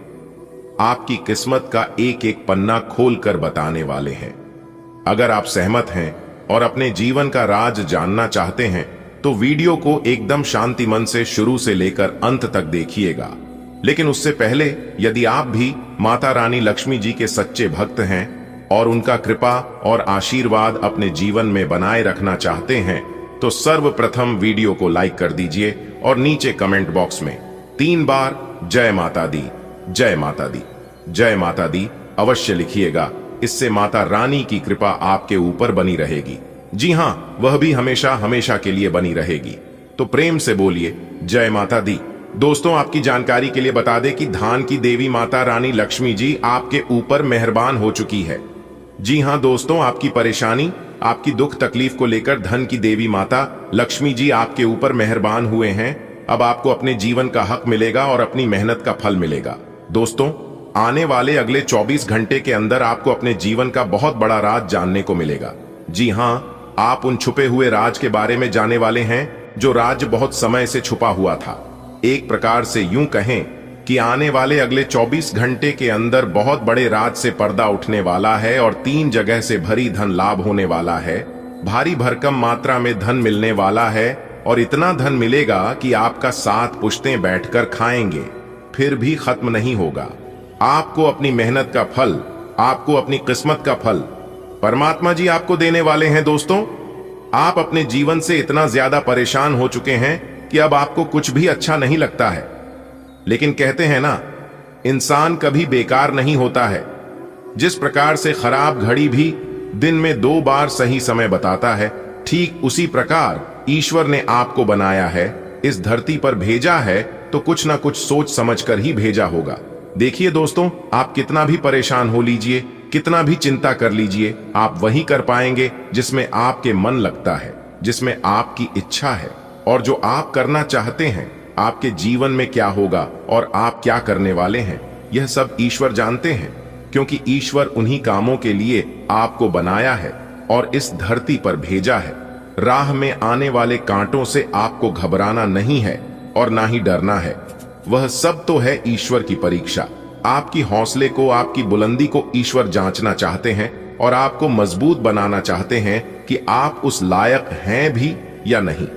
आपकी किस्मत का एक एक पन्ना खोल कर बताने वाले हैं। अगर आप सहमत हैं और अपने जीवन का राज जानना चाहते हैं तो वीडियो को एकदम शांति मन से शुरू से लेकर अंत तक देखिएगा। लेकिन उससे पहले यदि आप भी माता रानी लक्ष्मी जी के सच्चे भक्त हैं और उनका कृपा और आशीर्वाद अपने जीवन में बनाए रखना चाहते हैं तो सर्वप्रथम वीडियो को लाइक कर दीजिए और नीचे कमेंट बॉक्स में 3 बार जय माता दी, जय माता दी, जय माता दी अवश्य लिखिएगा। इससे माता रानी की कृपा आपके ऊपर बनी रहेगी। जी हां, वह भी हमेशा हमेशा के लिए बनी रहेगी। तो प्रेम से बोलिए जय माता दी। दोस्तों, आपकी जानकारी के लिए बता दें कि धान की देवी माता रानी लक्ष्मी जी आपके ऊपर मेहरबान हो चुकी है। जी हां दोस्तों, आपकी परेशानी, आपकी दुख तकलीफ को लेकर धन की देवी माता लक्ष्मी जी आपके ऊपर मेहरबान हुए हैं। अब आपको अपने जीवन का हक मिलेगा और अपनी मेहनत का फल मिलेगा। दोस्तों, आने वाले अगले 24 घंटे के अंदर आपको अपने जीवन का बहुत बड़ा राज जानने को मिलेगा। जी हां, आप उन छुपे हुए राज के बारे में जानने वाले हैं जो राज बहुत समय से छुपा हुआ था। एक प्रकार से यूं कहें कि आने वाले अगले 24 घंटे के अंदर बहुत बड़े राज से पर्दा उठने वाला है और 3 जगह से भरी धन लाभ होने वाला है। भारी भरकम मात्रा में धन मिलने वाला है और इतना धन मिलेगा कि आपका 7 पुश्तें बैठकर खाएंगे, फिर भी खत्म नहीं होगा। आपको अपनी मेहनत का फल, आपको अपनी किस्मत का फल परमात्मा जी आपको देने वाले हैं। दोस्तों, आप अपने जीवन से इतना ज्यादा परेशान हो चुके हैं कि अब आपको कुछ भी अच्छा नहीं लगता है। लेकिन कहते हैं ना, इंसान कभी बेकार नहीं होता है। जिस प्रकार से खराब घड़ी भी दिन में 2 बार सही समय बताता है, ठीक उसी प्रकार ईश्वर ने आपको बनाया है, इस धरती पर भेजा है तो कुछ ना कुछ सोच समझकर ही भेजा होगा। देखिए दोस्तों, आप कितना भी परेशान हो लीजिए, कितना भी चिंता कर लीजिए, आप वही कर पाएंगे जिसमें आपके मन लगता है, जिसमें आपकी इच्छा है। और जो आप करना चाहते हैं, आपके जीवन में क्या होगा और आप क्या करने वाले हैं, यह सब ईश्वर जानते हैं, क्योंकि ईश्वर उन्हीं कामों के लिए आपको बनाया है और इस धरती पर भेजा है। राह में आने वाले कांटों से आपको घबराना नहीं है और ना ही डरना है। वह सब तो है ईश्वर की परीक्षा। आपकी हौसले को, आपकी बुलंदी को ईश्वर जांचना चाहते हैं और आपको मजबूत बनाना चाहते हैं कि आप उस लायक हैं भी या नहीं।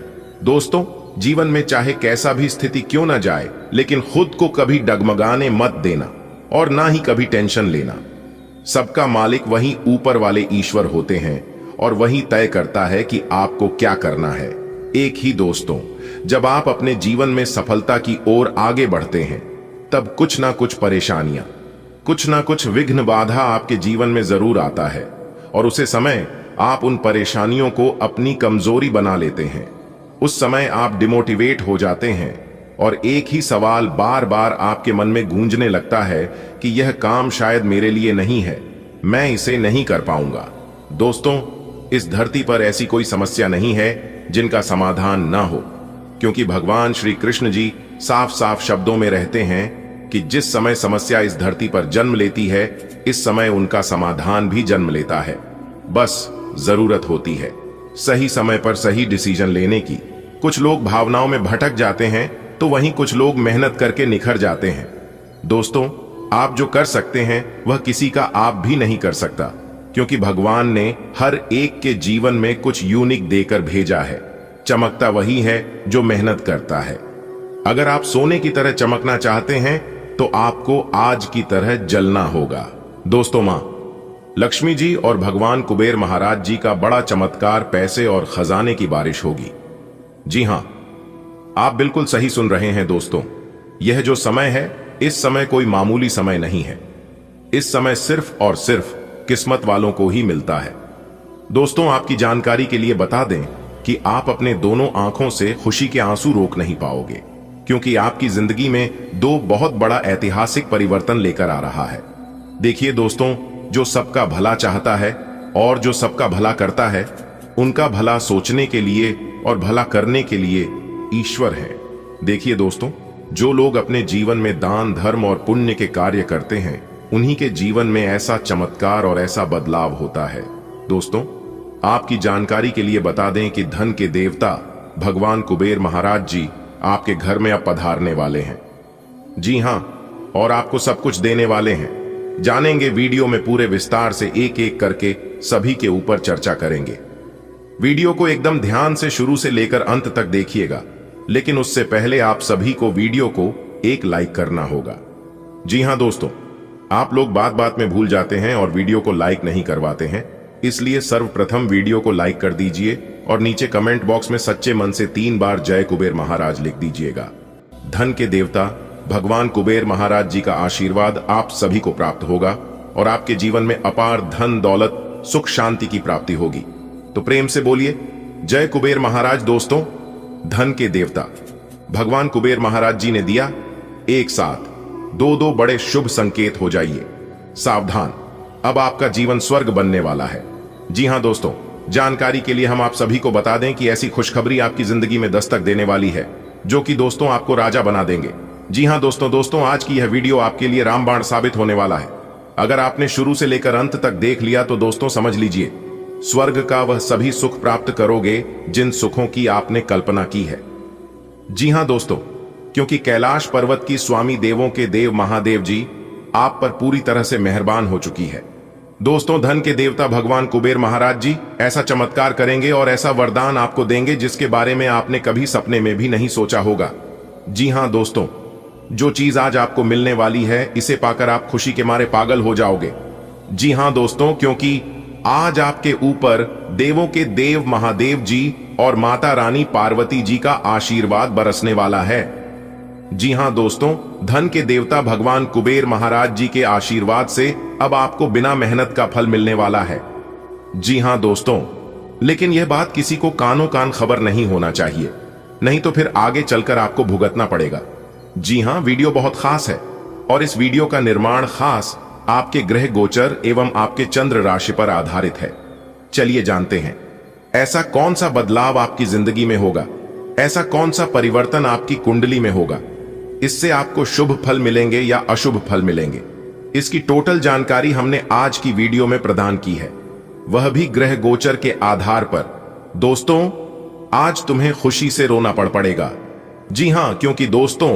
दोस्तों, जीवन में चाहे कैसा भी स्थिति क्यों ना जाए, लेकिन खुद को कभी डगमगाने मत देना और ना ही कभी टेंशन लेना। सबका मालिक वही ऊपर वाले ईश्वर होते हैं और वही तय करता है कि आपको क्या करना है। एक ही दोस्तों, जब आप अपने जीवन में सफलता की ओर आगे बढ़ते हैं, तब कुछ ना कुछ परेशानियां, कुछ ना कुछ विघ्न बाधा आपके जीवन में जरूर आता है और उसे समय आप उन परेशानियों को अपनी कमजोरी बना लेते हैं। उस समय आप डिमोटिवेट हो जाते हैं और एक ही सवाल बार बार आपके मन में गूंजने लगता है कि यह काम शायद मेरे लिए नहीं है, मैं इसे नहीं कर पाऊंगा। दोस्तों, इस धरती पर ऐसी कोई समस्या नहीं है जिनका समाधान ना हो, क्योंकि भगवान श्री कृष्ण जी साफ साफ शब्दों में रहते हैं कि जिस समय समस्या इस धरती पर जन्म लेती है, इस समय उनका समाधान भी जन्म लेता है। बस जरूरत होती है सही समय पर सही डिसीजन लेने की। कुछ लोग भावनाओं में भटक जाते हैं तो वहीं कुछ लोग मेहनत करके निखर जाते हैं। दोस्तों, आप जो कर सकते हैं वह किसी का आप भी नहीं कर सकता, क्योंकि भगवान ने हर एक के जीवन में कुछ यूनिक देकर भेजा है। चमकता वही है जो मेहनत करता है। अगर आप सोने की तरह चमकना चाहते हैं तो आपको आज की तरह जलना होगा। दोस्तों, मां लक्ष्मी जी और भगवान कुबेर महाराज जी का बड़ा चमत्कार पैसे और खजाने की बारिश होगी। जी हां, आप बिल्कुल सही सुन रहे हैं दोस्तों। यह जो समय है, इस समय कोई मामूली समय नहीं है। इस समय सिर्फ और सिर्फ किस्मत वालों को ही मिलता है। दोस्तों, आपकी जानकारी के लिए बता दें कि आप अपने दोनों आंखों से खुशी के आंसू रोक नहीं पाओगे, क्योंकि आपकी जिंदगी में 2 बहुत बड़ा ऐतिहासिक परिवर्तन लेकर आ रहा है। देखिए दोस्तों, जो सबका भला चाहता है और जो सबका भला करता है, उनका भला सोचने के लिए और भला करने के लिए ईश्वर हैं। देखिए दोस्तों, जो लोग अपने जीवन में दान, धर्म और पुण्य के कार्य करते हैं, उन्हीं के जीवन में ऐसा चमत्कार और ऐसा बदलाव होता है। दोस्तों, आपकी जानकारी के लिए बता दें कि धन के देवता भगवान कुबेर महाराज जी आपके घर में अब पधारने वाले हैं। जी हां, और आपको सब कुछ देने वाले हैं। जानेंगे वीडियो में पूरे विस्तार से, एक एक करके सभी के ऊपर चर्चा करेंगे। वीडियो को एकदम ध्यान से शुरू से लेकर अंत तक देखिएगा, लेकिन उससे पहले आप सभी को वीडियो को एक लाइक करना होगा। जी हां दोस्तों, आप लोग बात बात में भूल जाते हैं और वीडियो को लाइक नहीं करवाते हैं, इसलिए सर्वप्रथम वीडियो को लाइक कर दीजिए और नीचे कमेंट बॉक्स में सच्चे मन से 3 बार जय कुबेर महाराज लिख दीजिएगा। धन के देवता भगवान कुबेर महाराज जी का आशीर्वाद आप सभी को प्राप्त होगा और आपके जीवन में अपार धन, दौलत, सुख, शांति की प्राप्ति होगी। तो प्रेम से बोलिए जय कुबेर महाराज। दोस्तों, धन के देवता भगवान कुबेर महाराज जी ने दिया, एक साथ दो बड़े शुभ संकेत हो जाइए। सावधान, अब आपका जीवन स्वर्ग बनने वाला है। जी हां दोस्तों, जानकारी के लिए हम आप सभी को बता दें कि ऐसी खुशखबरी आपकी जिंदगी में दस्तक देने वाली है, जो कि दोस्तों आपको राजा बना देंगे। जी हां दोस्तों, आज की यह वीडियो आपके लिए रामबाण साबित होने वाला है। अगर आपने शुरू से लेकर अंत तक देख लिया तो दोस्तों समझ लीजिए, स्वर्ग का वह सभी सुख प्राप्त करोगे जिन सुखों की आपने कल्पना की है। जी हां दोस्तों, क्योंकि कैलाश पर्वत की स्वामी देवों के देव महादेव जी आप पर पूरी तरह से मेहरबान हो चुकी है। दोस्तों, धन के देवता भगवान कुबेर महाराज जी ऐसा चमत्कार करेंगे और ऐसा वरदान आपको देंगे जिसके बारे में आपने कभी सपने में भी नहीं सोचा होगा। जी हां दोस्तों, जो चीज आज आपको मिलने वाली है, इसे पाकर आप खुशी के मारे पागल हो जाओगे। जी हां दोस्तों, क्योंकि आज आपके ऊपर देवों के देव महादेव जी और माता रानी पार्वती जी का आशीर्वाद बरसने वाला है। जी हां दोस्तों, धन के देवता भगवान कुबेर महाराज जी के आशीर्वाद से अब आपको बिना मेहनत का फल मिलने वाला है। जी हां दोस्तों, लेकिन यह बात किसी को कानो कान खबर नहीं होना चाहिए, नहीं तो फिर आगे चलकर आपको भुगतना पड़ेगा। जी हां, वीडियो बहुत खास है और इस वीडियो का निर्माण खास आपके ग्रह गोचर एवं आपके चंद्र राशि पर आधारित है। चलिए जानते हैं, ऐसा कौन सा बदलाव आपकी जिंदगी में होगा, ऐसा कौन सा परिवर्तन आपकी कुंडली में होगा, इससे आपको शुभ फल मिलेंगे या अशुभ फल मिलेंगे। इसकी टोटल जानकारी हमने आज की वीडियो में प्रदान की है, वह भी ग्रह गोचर के आधार पर। दोस्तों, आज तुम्हें खुशी से रोना पड़ेगा। जी हां, क्योंकि दोस्तों,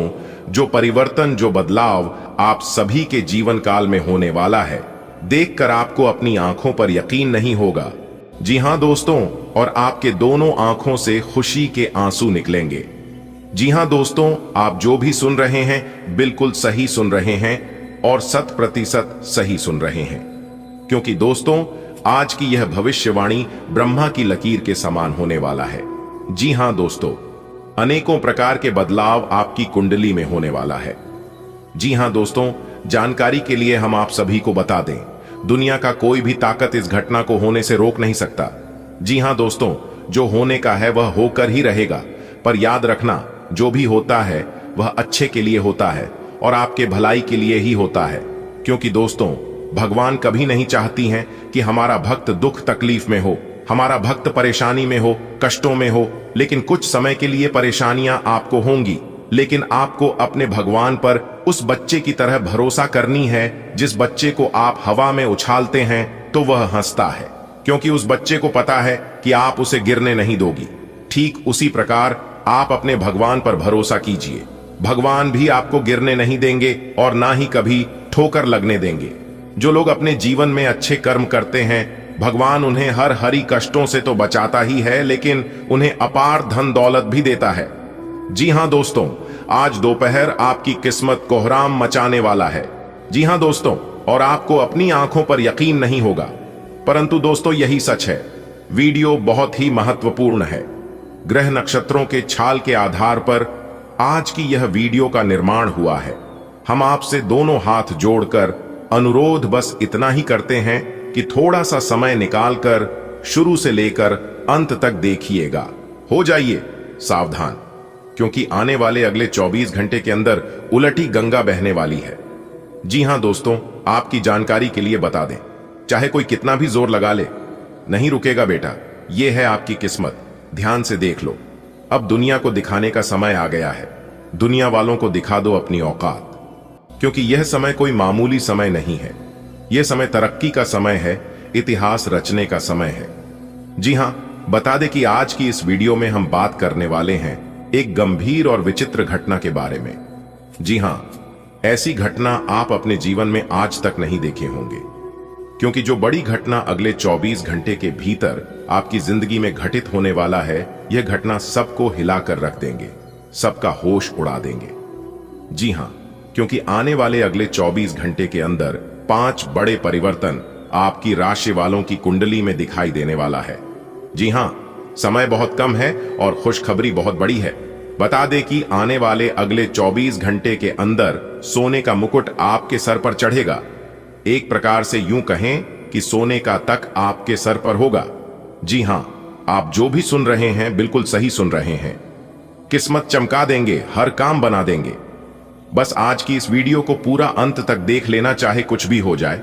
जो परिवर्तन, जो बदलाव आप सभी के जीवन काल में होने वाला है, देखकर आपको अपनी आंखों पर यकीन नहीं होगा। जी हां दोस्तों, और आपके दोनों आंखों से खुशी के आंसू निकलेंगे। जी हां दोस्तों, आप जो भी सुन रहे हैं बिल्कुल सही सुन रहे हैं और 100% सही सुन रहे हैं, क्योंकि दोस्तों आज की यह भविष्यवाणी ब्रह्मा की लकीर के समान होने वाला है। जी हां दोस्तों, अनेकों प्रकार के बदलाव आपकी कुंडली में होने वाला है। जी हां दोस्तों, जानकारी के लिए हम आप सभी को बता दें, दुनिया का कोई भी ताकत इस घटना को होने से रोक नहीं सकता। जी हां दोस्तों, जो होने का है वह होकर ही रहेगा, पर याद रखना, जो भी होता है वह अच्छे के लिए होता है और आपके भलाई के लिए ही होता है, क्योंकि दोस्तों भगवान कभी नहीं चाहती हैं कि हमारा भक्त दुख तकलीफ में हो, हमारा भक्त परेशानी में हो, कष्टों में हो। लेकिन कुछ समय के लिए परेशानियां आपको होंगी, लेकिन आपको अपने भगवान पर उस बच्चे की तरह भरोसा करनी है। जिस बच्चे को आप हवा में उछालते हैं तो वह हंसता है, क्योंकि उस बच्चे को पता है कि आप उसे गिरने नहीं दोगी। ठीक उसी प्रकार आप अपने भगवान पर भरोसा कीजिए, भगवान भी आपको गिरने नहीं देंगे और ना ही कभी ठोकर लगने देंगे। जो लोग अपने जीवन में अच्छे कर्म करते हैं, भगवान उन्हें हर हरी कष्टों से तो बचाता ही है, लेकिन उन्हें अपार धन दौलत भी देता है। जी हां दोस्तों, आज दोपहर आपकी किस्मत कोहराम मचाने वाला है। जी हां दोस्तों, और आपको अपनी आंखों पर यकीन नहीं होगा, परंतु दोस्तों यही सच है। वीडियो बहुत ही महत्वपूर्ण है। ग्रह नक्षत्रों के छाल के आधार पर आज की यह वीडियो का निर्माण हुआ है। हम आपसे दोनों हाथ जोड़कर अनुरोध बस इतना ही करते हैं कि थोड़ा सा समय निकालकर शुरू से लेकर अंत तक देखिएगा। हो जाइए सावधान, क्योंकि आने वाले अगले 24 घंटे के अंदर उलटी गंगा बहने वाली है। जी हां दोस्तों, आपकी जानकारी के लिए बता दें, चाहे कोई कितना भी जोर लगा ले, नहीं रुकेगा बेटा। यह है आपकी किस्मत, ध्यान से देख लो। अब दुनिया को दिखाने का समय आ गया है। दुनिया वालों को दिखा दो अपनी औकात, क्योंकि यह समय कोई मामूली समय नहीं है। यह समय तरक्की का समय है, इतिहास रचने का समय है। जी हां, बता दें कि आज की इस वीडियो में हम बात करने वाले हैं एक गंभीर और विचित्र घटना के बारे में। जी हां, ऐसी घटना आप अपने जीवन में आज तक नहीं देखे होंगे, क्योंकि जो बड़ी घटना अगले 24 घंटे के भीतर आपकी जिंदगी में घटित होने वाला है, यह घटना सबको हिलाकर रख देंगे, सबका होश उड़ा देंगे। जी हां, क्योंकि आने वाले अगले 24 घंटे के अंदर 5 बड़े परिवर्तन आपकी राशि वालों की कुंडली में दिखाई देने वाला है। जी हां, समय बहुत कम है और खुशखबरी बहुत बड़ी है। बता दें कि आने वाले अगले 24 घंटे के अंदर सोने का मुकुट आपके सर पर चढ़ेगा। एक प्रकार से यूं कहें कि सोने का तक आपके सर पर होगा। जी हां, आप जो भी सुन रहे हैं बिल्कुल सही सुन रहे हैं। किस्मत चमका देंगे, हर काम बना देंगे। बस आज की इस वीडियो को पूरा अंत तक देख लेना, चाहे कुछ भी हो जाए,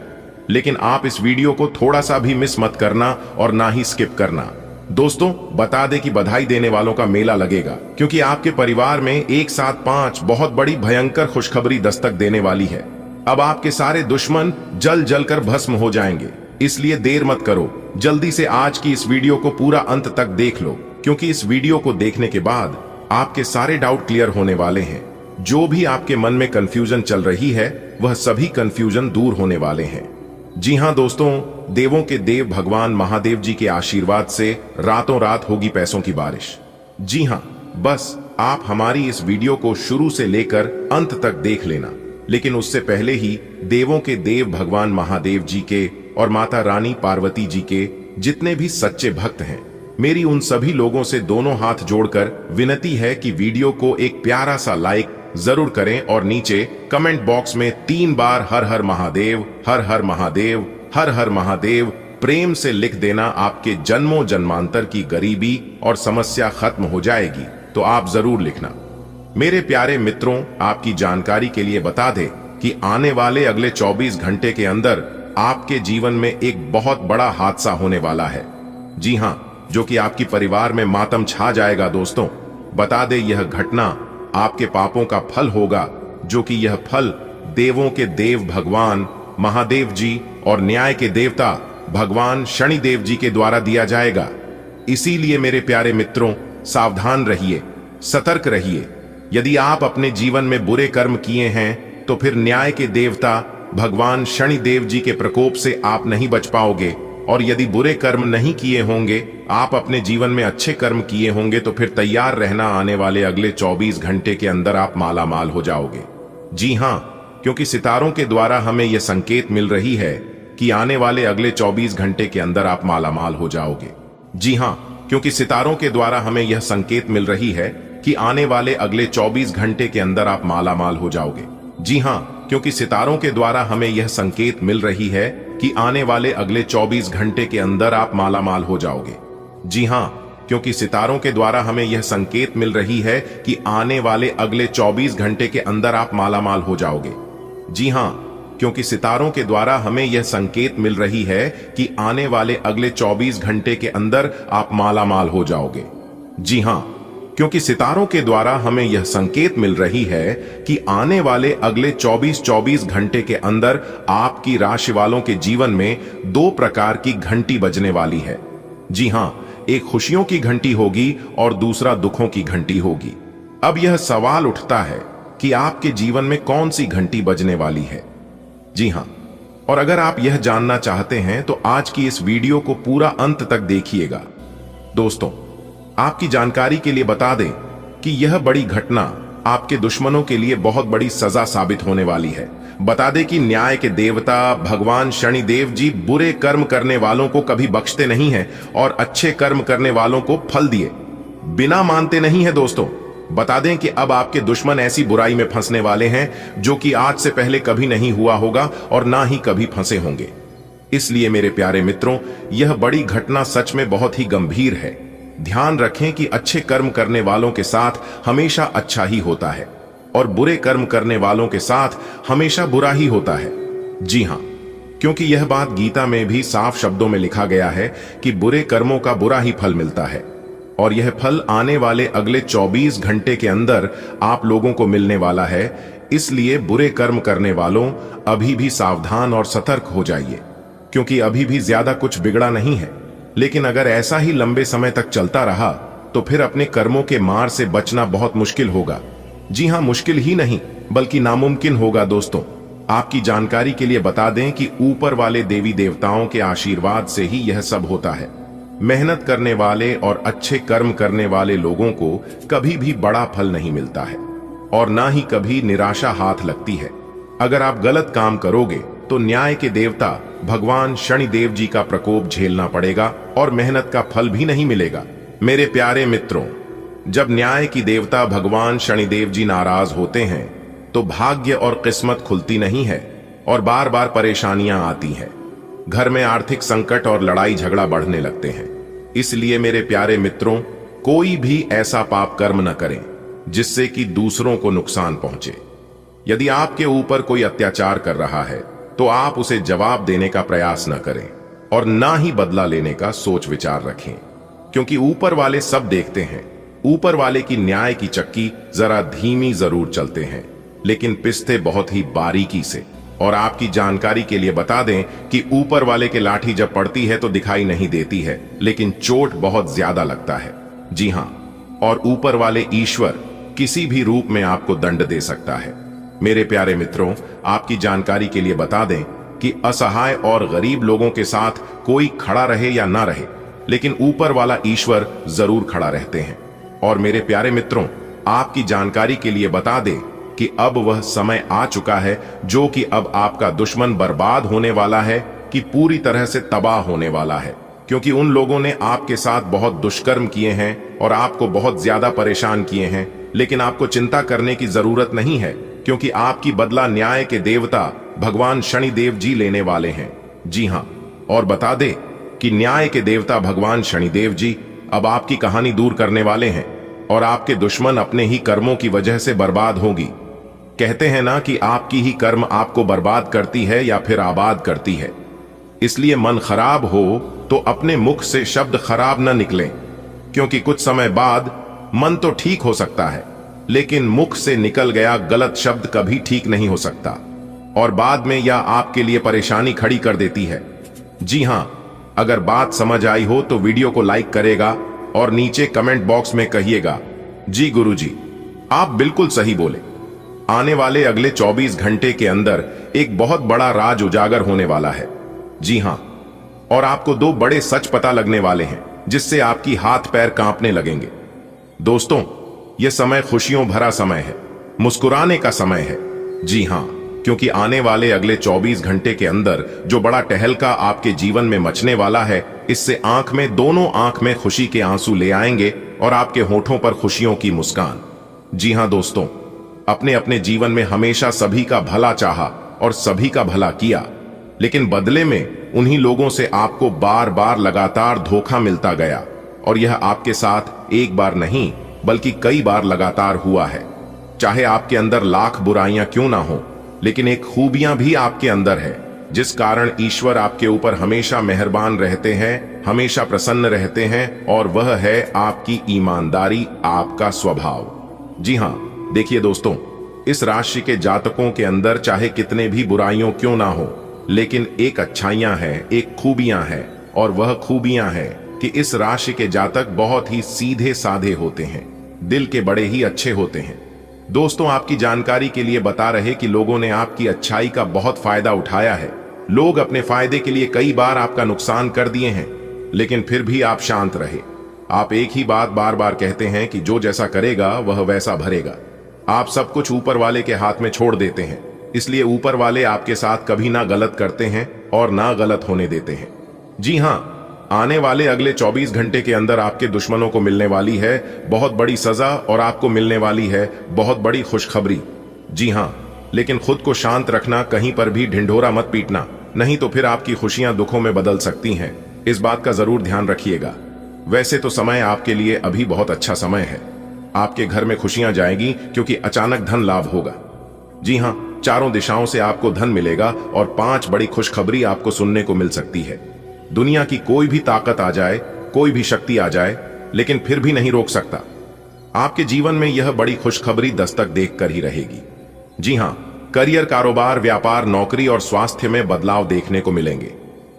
लेकिन आप इस वीडियो को थोड़ा सा भी मिस मत करना और ना ही स्किप करना। दोस्तों, बता दें कि बधाई देने वालों का मेला लगेगा, क्योंकि आपके परिवार में एक साथ 5 बहुत बड़ी भयंकर खुशखबरी दस्तक देने वाली है। अब आपके सारे दुश्मन जल जल कर भस्म हो जाएंगे, इसलिए देर मत करो, जल्दी से आज की इस वीडियो को पूरा अंत तक देख लो, क्योंकि इस वीडियो को देखने के बाद आपके सारे डाउट क्लियर होने वाले हैं। जो भी आपके मन में कंफ्यूजन चल रही है, वह सभी कंफ्यूजन दूर होने वाले हैं। जी हां दोस्तों, देवों के देव भगवान महादेव जी के आशीर्वाद से रातों रात होगी पैसों की बारिश। जी हां, बस आप हमारी इस वीडियो को शुरू से लेकर अंत तक देख लेना। लेकिन उससे पहले ही देवों के देव भगवान महादेव जी के और माता रानी पार्वती जी के जितने भी सच्चे भक्त हैं, मेरी उन सभी लोगों से दोनों हाथ जोड़कर विनती है कि वीडियो को एक प्यारा सा लाइक जरूर करें और नीचे कमेंट बॉक्स में 3 बार हर हर महादेव, हर हर महादेव, हर हर महादेव प्रेम से लिख देना। आपके जन्मों जन्मांतर की गरीबी और समस्या खत्म हो जाएगी, तो आप जरूर लिखना। मेरे प्यारे मित्रों, आपकी जानकारी के लिए बता दें कि आने वाले अगले 24 घंटे के अंदर आपके जीवन में एक बहुत बड़ा हादसा होने वाला है। जी हां, जो कि आपकी परिवार में मातम छा जाएगा। दोस्तों, बता दें यह घटना आपके पापों का फल होगा, जो कि यह फल देवों के देव भगवान महादेव जी और न्याय के देवता भगवान शनिदेव जी के द्वारा दिया जाएगा। इसीलिए मेरे प्यारे मित्रों, सावधान रहिए, सतर्क रहिए। यदि आप अपने जीवन में बुरे कर्म किए हैं, तो फिर न्याय के देवता भगवान शनिदेव जी के प्रकोप से आप नहीं बच पाओगे। और यदि बुरे कर्म नहीं किए होंगे, आप अपने जीवन में अच्छे कर्म किए होंगे, तो फिर तैयार रहना, आने वाले अगले 24 घंटे के अंदर आप माला माल हो जाओगे। जी हां, क्योंकि सितारों के द्वारा हमें यह संकेत मिल रही है कि आने वाले अगले 24 घंटे के अंदर आप माला माल हो जाओगे। जी हां, क्योंकि सितारों के द्वारा हमें यह संकेत मिल रही है कि आने वाले अगले 24 घंटे के अंदर आप माला माल हो जाओगे। जी हां, क्योंकि सितारों के द्वारा हमें यह संकेत मिल रही है कि आने वाले अगले 24 घंटे के अंदर आप माला माल हो जाओगे। जी हां, क्योंकि सितारों के द्वारा हमें यह संकेत मिल रही है कि आने वाले अगले 24 घंटे के अंदर आप माला माल हो जाओगे। जी हां, क्योंकि सितारों के द्वारा हमें यह संकेत मिल रही है कि आने वाले अगले 24 घंटे के अंदर आप माला माल हो जाओगे। जी हां, क्योंकि सितारों के द्वारा हमें यह संकेत मिल रही है कि आने वाले अगले 24 घंटे के अंदर आपकी राशि वालों के जीवन में 2 प्रकार की घंटी बजने वाली है। जी हां, एक खुशियों की घंटी होगी और दूसरा दुखों की घंटी होगी। अब यह सवाल उठता है कि आपके जीवन में कौन सी घंटी बजने वाली है। जी हां, और अगर आप यह जानना चाहते हैं तो आज की इस वीडियो को पूरा अंत तक देखिएगा। दोस्तों, आपकी जानकारी के लिए बता दें कि यह बड़ी घटना आपके दुश्मनों के लिए बहुत बड़ी सजा साबित होने वाली है। बता दें कि न्याय के देवता भगवान शनिदेव जी बुरे कर्म करने वालों को कभी बख्शते नहीं हैं और अच्छे कर्म करने वालों को फल दिए बिना मानते नहीं है। दोस्तों, बता दें कि अब आपके दुश्मन ऐसी बुराई में फंसने वाले हैं जो कि आज से पहले कभी नहीं हुआ होगा और ना ही कभी फंसे होंगे। इसलिए मेरे प्यारे मित्रों, यह बड़ी घटना सच में बहुत ही गंभीर है। ध्यान रखें कि अच्छे कर्म करने वालों के साथ हमेशा अच्छा ही होता है और बुरे कर्म करने वालों के साथ हमेशा बुरा ही होता है। जी हां, क्योंकि यह बात गीता में भी साफ शब्दों में लिखा गया है कि बुरे कर्मों का बुरा ही फल मिलता है और यह फल आने वाले अगले 24 घंटे के अंदर आप लोगों को मिलने वाला है। इसलिए बुरे कर्म करने वालों अभी भी सावधान और सतर्क हो जाइए, क्योंकि अभी भी ज्यादा कुछ बिगड़ा नहीं है। लेकिन अगर ऐसा ही लंबे समय तक चलता रहा तो फिर अपने कर्मों के मार से बचना बहुत मुश्किल होगा। जी हां, मुश्किल ही नहीं बल्कि नामुमकिन होगा। दोस्तों, आपकी जानकारी के लिए बता दें कि ऊपर वाले देवी देवताओं के आशीर्वाद से ही यह सब होता है। मेहनत करने वाले और अच्छे कर्म करने वाले लोगों को कभी भी बड़ा फल नहीं मिलता है और ना ही कभी निराशा हाथ लगती है। अगर आप गलत काम करोगे तो न्याय के देवता भगवान शनिदेव जी का प्रकोप झेलना पड़ेगा और मेहनत का फल भी नहीं मिलेगा। मेरे प्यारे मित्रों, जब न्याय की देवता भगवान शनिदेव जी नाराज होते हैं तो भाग्य और किस्मत खुलती नहीं है और बार बार परेशानियां आती हैं। घर में आर्थिक संकट और लड़ाई झगड़ा बढ़ने लगते हैं। इसलिए मेरे प्यारे मित्रों, कोई भी ऐसा पाप कर्म न करें जिससे कि दूसरों को नुकसान पहुंचे। यदि आपके ऊपर कोई अत्याचार कर रहा है तो आप उसे जवाब देने का प्रयास न करें और ना ही बदला लेने का सोच विचार रखें, क्योंकि ऊपर वाले सब देखते हैं। ऊपर वाले की न्याय की चक्की जरा धीमी जरूर चलते हैं, लेकिन पिसते बहुत ही बारीकी से। और आपकी जानकारी के लिए बता दें कि ऊपर वाले के लाठी जब पड़ती है तो दिखाई नहीं देती है, लेकिन चोट बहुत ज्यादा लगता है। जी हां, और ऊपर वाले ईश्वर किसी भी रूप में आपको दंड दे सकता है। मेरे प्यारे मित्रों, आपकी जानकारी के लिए बता दें कि असहाय और गरीब लोगों के साथ कोई खड़ा रहे या ना रहे, लेकिन ऊपर वाला ईश्वर जरूर खड़ा रहते हैं। और मेरे प्यारे मित्रों, आपकी जानकारी के लिए बता दें कि अब वह समय आ चुका है जो कि अब आपका दुश्मन बर्बाद होने वाला है कि पूरी तरह से तबाह होने वाला है, क्योंकि उन लोगों ने आपके साथ बहुत दुष्कर्म किए हैं और आपको बहुत ज्यादा परेशान किए हैं। लेकिन आपको चिंता करने की जरूरत नहीं है, क्योंकि आपकी बदला न्याय के देवता भगवान शनिदेव जी लेने वाले हैं। जी हां, और बता दे कि न्याय के देवता भगवान शनिदेव जी अब आपकी कहानी दूर करने वाले हैं और आपके दुश्मन अपने ही कर्मों की वजह से बर्बाद होगी। कहते हैं ना कि आपकी ही कर्म आपको बर्बाद करती है या फिर आबाद करती है। इसलिए मन खराब हो तो अपने मुख से शब्द खराब न निकलें, क्योंकि कुछ समय बाद मन तो ठीक हो सकता है, लेकिन मुख से निकल गया गलत शब्द कभी ठीक नहीं हो सकता और बाद में यह आपके लिए परेशानी खड़ी कर देती है। जी हां, अगर बात समझ आई हो तो वीडियो को लाइक करेगा और नीचे कमेंट बॉक्स में कहिएगा, जी गुरुजी, आप बिल्कुल सही बोले। आने वाले अगले 24 घंटे के अंदर एक बहुत बड़ा राज उजागर होने वाला है। जी हां, और आपको 2 बड़े सच पता लगने वाले हैं, जिससे आपकी हाथ पैर कांपने लगेंगे। दोस्तों, यह समय खुशियों भरा समय है, मुस्कुराने का समय है। जी हां, क्योंकि आने वाले अगले 24 घंटे के अंदर जो बड़ा टहलका आपके जीवन में मचने वाला है, इससे दोनों आंख में खुशी के आंसू ले आएंगे और आपके होठों पर खुशियों की मुस्कान। जी हां दोस्तों, अपने अपने जीवन में हमेशा सभी का भला चाहा और सभी का भला किया, लेकिन बदले में उन्हीं लोगों से आपको बार बार लगातार धोखा मिलता गया और यह आपके साथ एक बार नहीं बल्कि कई बार लगातार हुआ है। चाहे आपके अंदर लाख बुराइयां क्यों ना हो, लेकिन एक खूबियां भी आपके अंदर है, जिस कारण ईश्वर आपके ऊपर हमेशा मेहरबान रहते हैं, हमेशा प्रसन्न रहते हैं, और वह है आपकी ईमानदारी, आपका स्वभाव। जी हां, देखिए दोस्तों, इस राशि के जातकों के अंदर चाहे कितने भी बुराइयों क्यों ना हो, लेकिन एक अच्छाइयां हैं, एक खूबियां हैं, और वह खूबियां हैं कि इस राशि के जातक बहुत ही सीधे साधे होते हैं, दिल के बड़े ही अच्छे होते हैं। दोस्तों, आपकी जानकारी के लिए बता रहे कि लोगों ने आपकी अच्छाई का बहुत फायदा उठाया है। लोग अपने फायदे के लिए कई बार आपका नुकसान कर दिए हैं, लेकिन फिर भी आप शांत रहे। आप एक ही बात बार बार कहते हैं कि जो जैसा करेगा वह वैसा भरेगा। आप सब कुछ ऊपर वाले के हाथ में छोड़ देते हैं, इसलिए ऊपर वाले आपके साथ कभी ना गलत करते हैं और ना गलत होने देते हैं। जी हां, आने वाले अगले 24 घंटे के अंदर आपके दुश्मनों को मिलने वाली है बहुत बड़ी सजा और आपको मिलने वाली है बहुत बड़ी खुशखबरी। जी हां, लेकिन खुद को शांत रखना, कहीं पर भी ढिंढोरा मत पीटना, नहीं तो फिर आपकी खुशियां दुखों में बदल सकती हैं। इस बात का जरूर ध्यान रखिएगा। वैसे तो समय आपके लिए अभी बहुत अच्छा समय है। आपके घर में खुशियां जाएगी क्योंकि अचानक धन लाभ होगा। जी हां, चारों दिशाओं से आपको धन मिलेगा और 5 बड़ी खुशखबरी आपको सुनने को मिल सकती है। दुनिया की कोई भी ताकत आ जाए, कोई भी शक्ति आ जाए, लेकिन फिर भी नहीं रोक सकता। आपके जीवन में यह बड़ी खुशखबरी दस्तक देकर ही रहेगी। जी हां, करियर, कारोबार, व्यापार, नौकरी और स्वास्थ्य में बदलाव देखने को मिलेंगे,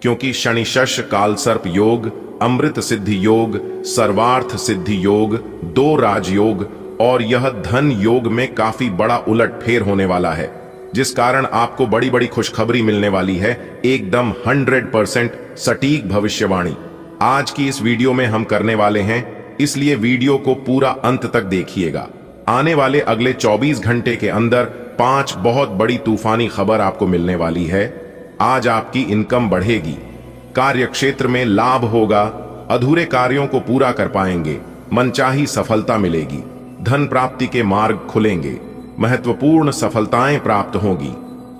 क्योंकि शनि शश कालसर्प योग, अमृत सिद्धि योग, सर्वार्थ सिद्धि योग, दो राजयोग और यह धन योग में काफी बड़ा उलटफेर होने वाला है, जिस कारण आपको बड़ी बड़ी खुशखबरी मिलने वाली है। एकदम 100% सटीक भविष्यवाणी आज की इस वीडियो में हम करने वाले हैं, इसलिए वीडियो को पूरा अंत तक देखिएगा। आने वाले अगले 24 घंटे के अंदर 5 बहुत बड़ी तूफानी खबर आपको मिलने वाली है। आज आपकी इनकम बढ़ेगी, कार्य क्षेत्र में लाभ होगा, अधूरे कार्यों को पूरा कर पाएंगे, मनचाही सफलता मिलेगी, धन प्राप्ति के मार्ग खुलेंगे, महत्वपूर्ण सफलताएं प्राप्त होंगी,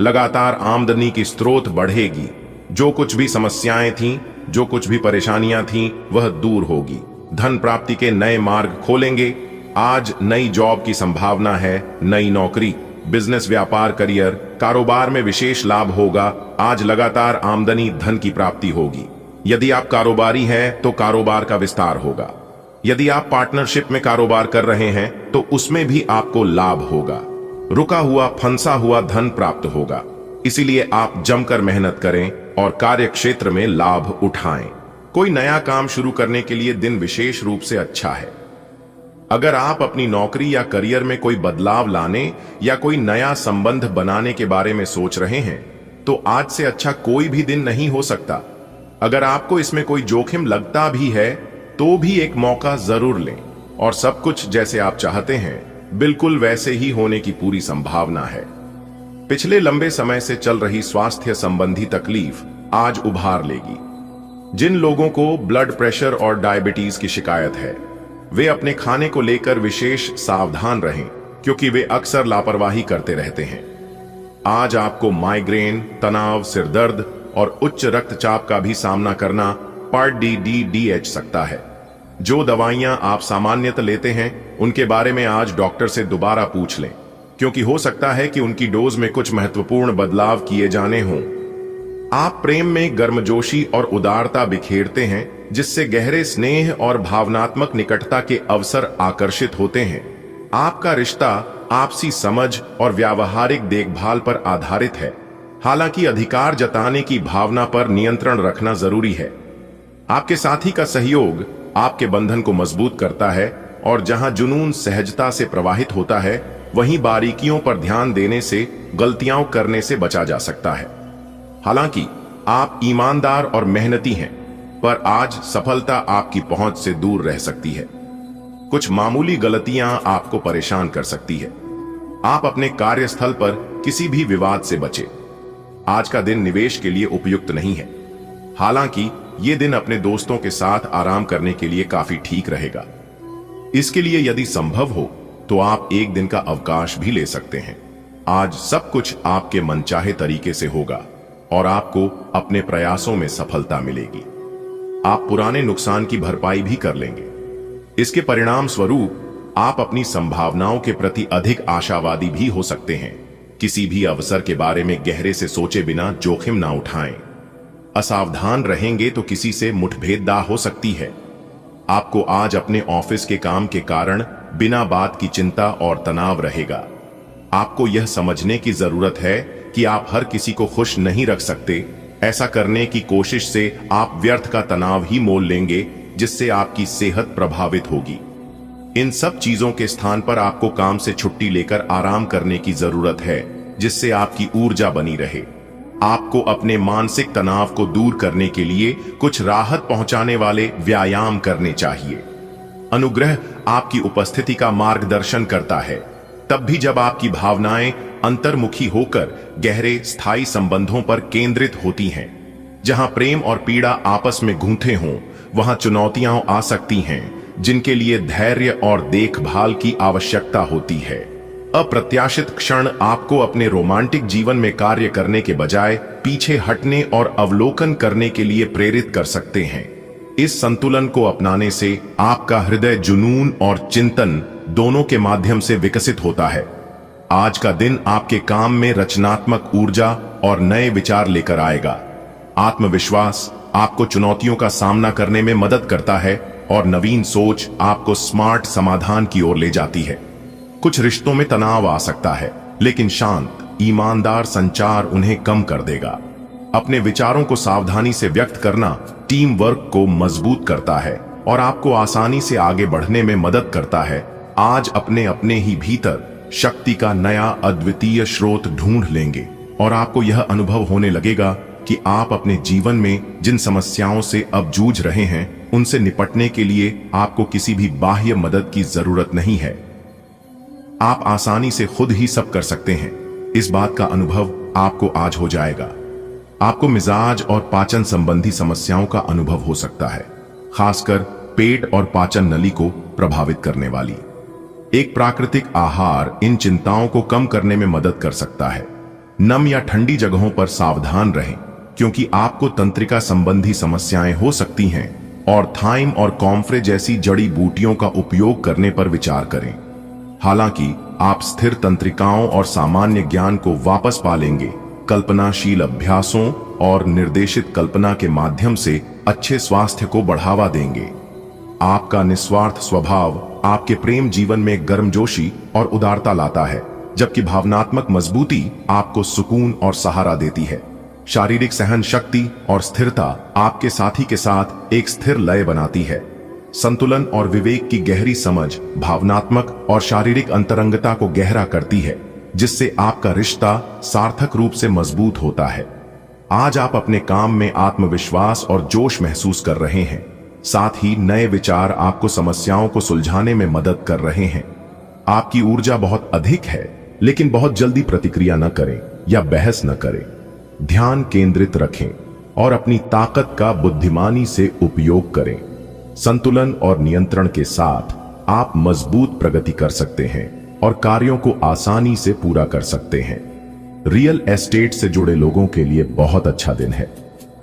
लगातार आमदनी की स्रोत बढ़ेगी, जो कुछ भी समस्याएं थीं, जो कुछ भी परेशानियां थीं, वह दूर होगी, धन प्राप्ति के नए मार्ग खोलेंगे। आज नई जॉब की संभावना है, नई नौकरी, बिजनेस, व्यापार, करियर, कारोबार में विशेष लाभ होगा। आज लगातार आमदनी, धन की प्राप्ति होगी। यदि आप कारोबारी हैं तो कारोबार का विस्तार होगा। यदि आप पार्टनरशिप में कारोबार कर रहे हैं तो उसमें भी आपको लाभ होगा। रुका हुआ, फंसा हुआ धन प्राप्त होगा। इसीलिए आप जमकर मेहनत करें और कार्य क्षेत्र में लाभ उठाएं। कोई नया काम शुरू करने के लिए दिन विशेष रूप से अच्छा है। अगर आप अपनी नौकरी या करियर में कोई बदलाव लाने या कोई नया संबंध बनाने के बारे में सोच रहे हैं तो आज से अच्छा कोई भी दिन नहीं हो सकता। अगर आपको इसमें कोई जोखिम लगता भी है तो भी एक मौका जरूर लें, और सब कुछ जैसे आप चाहते हैं बिल्कुल वैसे ही होने की पूरी संभावना है। पिछले लंबे समय से चल रही स्वास्थ्य संबंधी तकलीफ आज उभार लेगी। जिन लोगों को ब्लड प्रेशर और डायबिटीज की शिकायत है वे अपने खाने को लेकर विशेष सावधान रहें, क्योंकि वे अक्सर लापरवाही करते रहते हैं। आज आपको माइग्रेन, तनाव, सिरदर्द और उच्च रक्तचाप का भी सामना करना पड़ डी सकता है। जो दवाइयां आप सामान्यतः लेते हैं उनके बारे में आज डॉक्टर से दोबारा पूछ लें, क्योंकि हो सकता है कि उनकी डोज में कुछ महत्वपूर्ण बदलाव किए जाने हों। आप प्रेम में गर्मजोशी और उदारता बिखेरते हैं, जिससे गहरे स्नेह और भावनात्मक निकटता के अवसर आकर्षित होते हैं। आपका रिश्ता आपसी समझ और व्यावहारिक देखभाल पर आधारित है, हालांकि अधिकार जताने की भावना पर नियंत्रण रखना जरूरी है। आपके साथी का सहयोग आपके बंधन को मजबूत करता है, और जहां जुनून सहजता से प्रवाहित होता है वहीं बारीकियों पर ध्यान देने से गलतियां करने से बचा जा सकता है। हालांकि आप ईमानदार और मेहनती हैं, पर आज सफलता आपकी पहुंच से दूर रह सकती है। कुछ मामूली गलतियां आपको परेशान कर सकती है। आप अपने कार्यस्थल पर किसी भी विवाद से बचें। आज का दिन निवेश के लिए उपयुक्त नहीं है, हालांकि यह दिन अपने दोस्तों के साथ आराम करने के लिए काफी ठीक रहेगा। इसके लिए यदि संभव हो तो आप एक दिन का अवकाश भी ले सकते हैं। आज सब कुछ आपके मनचाहे तरीके से होगा और आपको अपने प्रयासों में सफलता मिलेगी। आप पुराने नुकसान की भरपाई भी कर लेंगे। इसके परिणाम स्वरूप आप अपनी संभावनाओं के प्रति अधिक आशावादी भी हो सकते हैं। किसी भी अवसर के बारे में गहरे से सोचे बिना जोखिम ना उठाएं। असावधान रहेंगे तो किसी से मुठभेड़ हो सकती है। आपको आज अपने ऑफिस के काम के कारण बिना बात की चिंता और तनाव रहेगा। आपको यह समझने की जरूरत है कि आप हर किसी को खुश नहीं रख सकते। ऐसा करने की कोशिश से आप व्यर्थ का तनाव ही मोल लेंगे, जिससे आपकी सेहत प्रभावित होगी। इन सब चीजों के स्थान पर आपको काम से छुट्टी लेकर आराम करने की जरूरत है, जिससे आपकी ऊर्जा बनी रहे। आपको अपने मानसिक तनाव को दूर करने के लिए कुछ राहत पहुंचाने वाले व्यायाम करने चाहिए। अनुग्रह आपकी उपस्थिति का मार्गदर्शन करता है, तब भी जब आपकी भावनाएं अंतर्मुखी होकर गहरे स्थायी संबंधों पर केंद्रित होती हैं। जहां प्रेम और पीड़ा आपस में गूंथे हों, वहां चुनौतियां आ सकती हैं, जिनके लिए धैर्य और देखभाल की आवश्यकता होती है। अप्रत्याशित क्षण आपको अपने रोमांटिक जीवन में कार्य करने के बजाय पीछे हटने और अवलोकन करने के लिए प्रेरित कर सकते हैं। इस संतुलन को अपनाने से आपका हृदय जुनून और चिंतन दोनों के माध्यम से विकसित होता है। आज का दिन आपके काम में रचनात्मक ऊर्जा और नए विचार लेकर आएगा। आत्मविश्वास, आपको चुनौतियों का सामना करने में मदद करता है और नवीन सोच आपको स्मार्ट समाधान की ओर ले जाती है। कुछ रिश्तों में तनाव आ सकता है, लेकिन शांत, ईमानदार संचार उन्हें कम कर देगा। अपने विचारों को सावधानी से व्यक्त करना टीम वर्क को मजबूत करता है और आपको आसानी से आगे बढ़ने में मदद करता है। आज अपने अपने ही भीतर शक्ति का नया अद्वितीय स्रोत ढूंढ लेंगे और आपको यह अनुभव होने लगेगा कि आप अपने जीवन में जिन समस्याओं से अब जूझ रहे हैं, उनसे निपटने के लिए आपको किसी भी बाह्य मदद की जरूरत नहीं है। आप आसानी से खुद ही सब कर सकते हैं। इस बात का अनुभव आपको आज हो जाएगा। आपको मिजाज और पाचन संबंधी समस्याओं का अनुभव हो सकता है, खासकर पेट और पाचन नली को प्रभावित करने वाली। एक प्राकृतिक आहार इन चिंताओं को कम करने में मदद कर सकता है। नम या ठंडी जगहों पर सावधान रहें, क्योंकि आपको तंत्रिका संबंधी समस्याएं हो सकती हैं, और थाइम और कॉम्फ्रे जैसी जड़ी बूटियों का उपयोग करने पर विचार करें। हालांकि आप स्थिर तंत्रिकाओं और सामान्य ज्ञान को वापस पा लेंगे। कल्पनाशील अभ्यासों और निर्देशित कल्पना के माध्यम से अच्छे स्वास्थ्य को बढ़ावा देंगे। आपका निस्वार्थ स्वभाव आपके प्रेम जीवन में गर्मजोशी और उदारता लाता है, जबकि भावनात्मक मजबूती आपको सुकून और सहारा देती है। शारीरिक सहन शक्ति और स्थिरता आपके साथी के साथ एक स्थिर लय बनाती है। संतुलन और विवेक की गहरी समझ भावनात्मक और शारीरिक अंतरंगता को गहरा करती है, जिससे आपका रिश्ता सार्थक रूप से मजबूत होता है। आज आप अपने काम में आत्मविश्वास और जोश महसूस कर रहे हैं। साथ ही नए विचार आपको समस्याओं को सुलझाने में मदद कर रहे हैं। आपकी ऊर्जा बहुत अधिक है, लेकिन बहुत जल्दी प्रतिक्रिया न करें या बहस न करें। ध्यान केंद्रित रखें और अपनी ताकत का बुद्धिमानी से उपयोग करें। संतुलन और नियंत्रण के साथ आप मजबूत प्रगति कर सकते हैं और कार्यों को आसानी से पूरा कर सकते हैं। रियल एस्टेट से जुड़े लोगों के लिए बहुत अच्छा दिन है।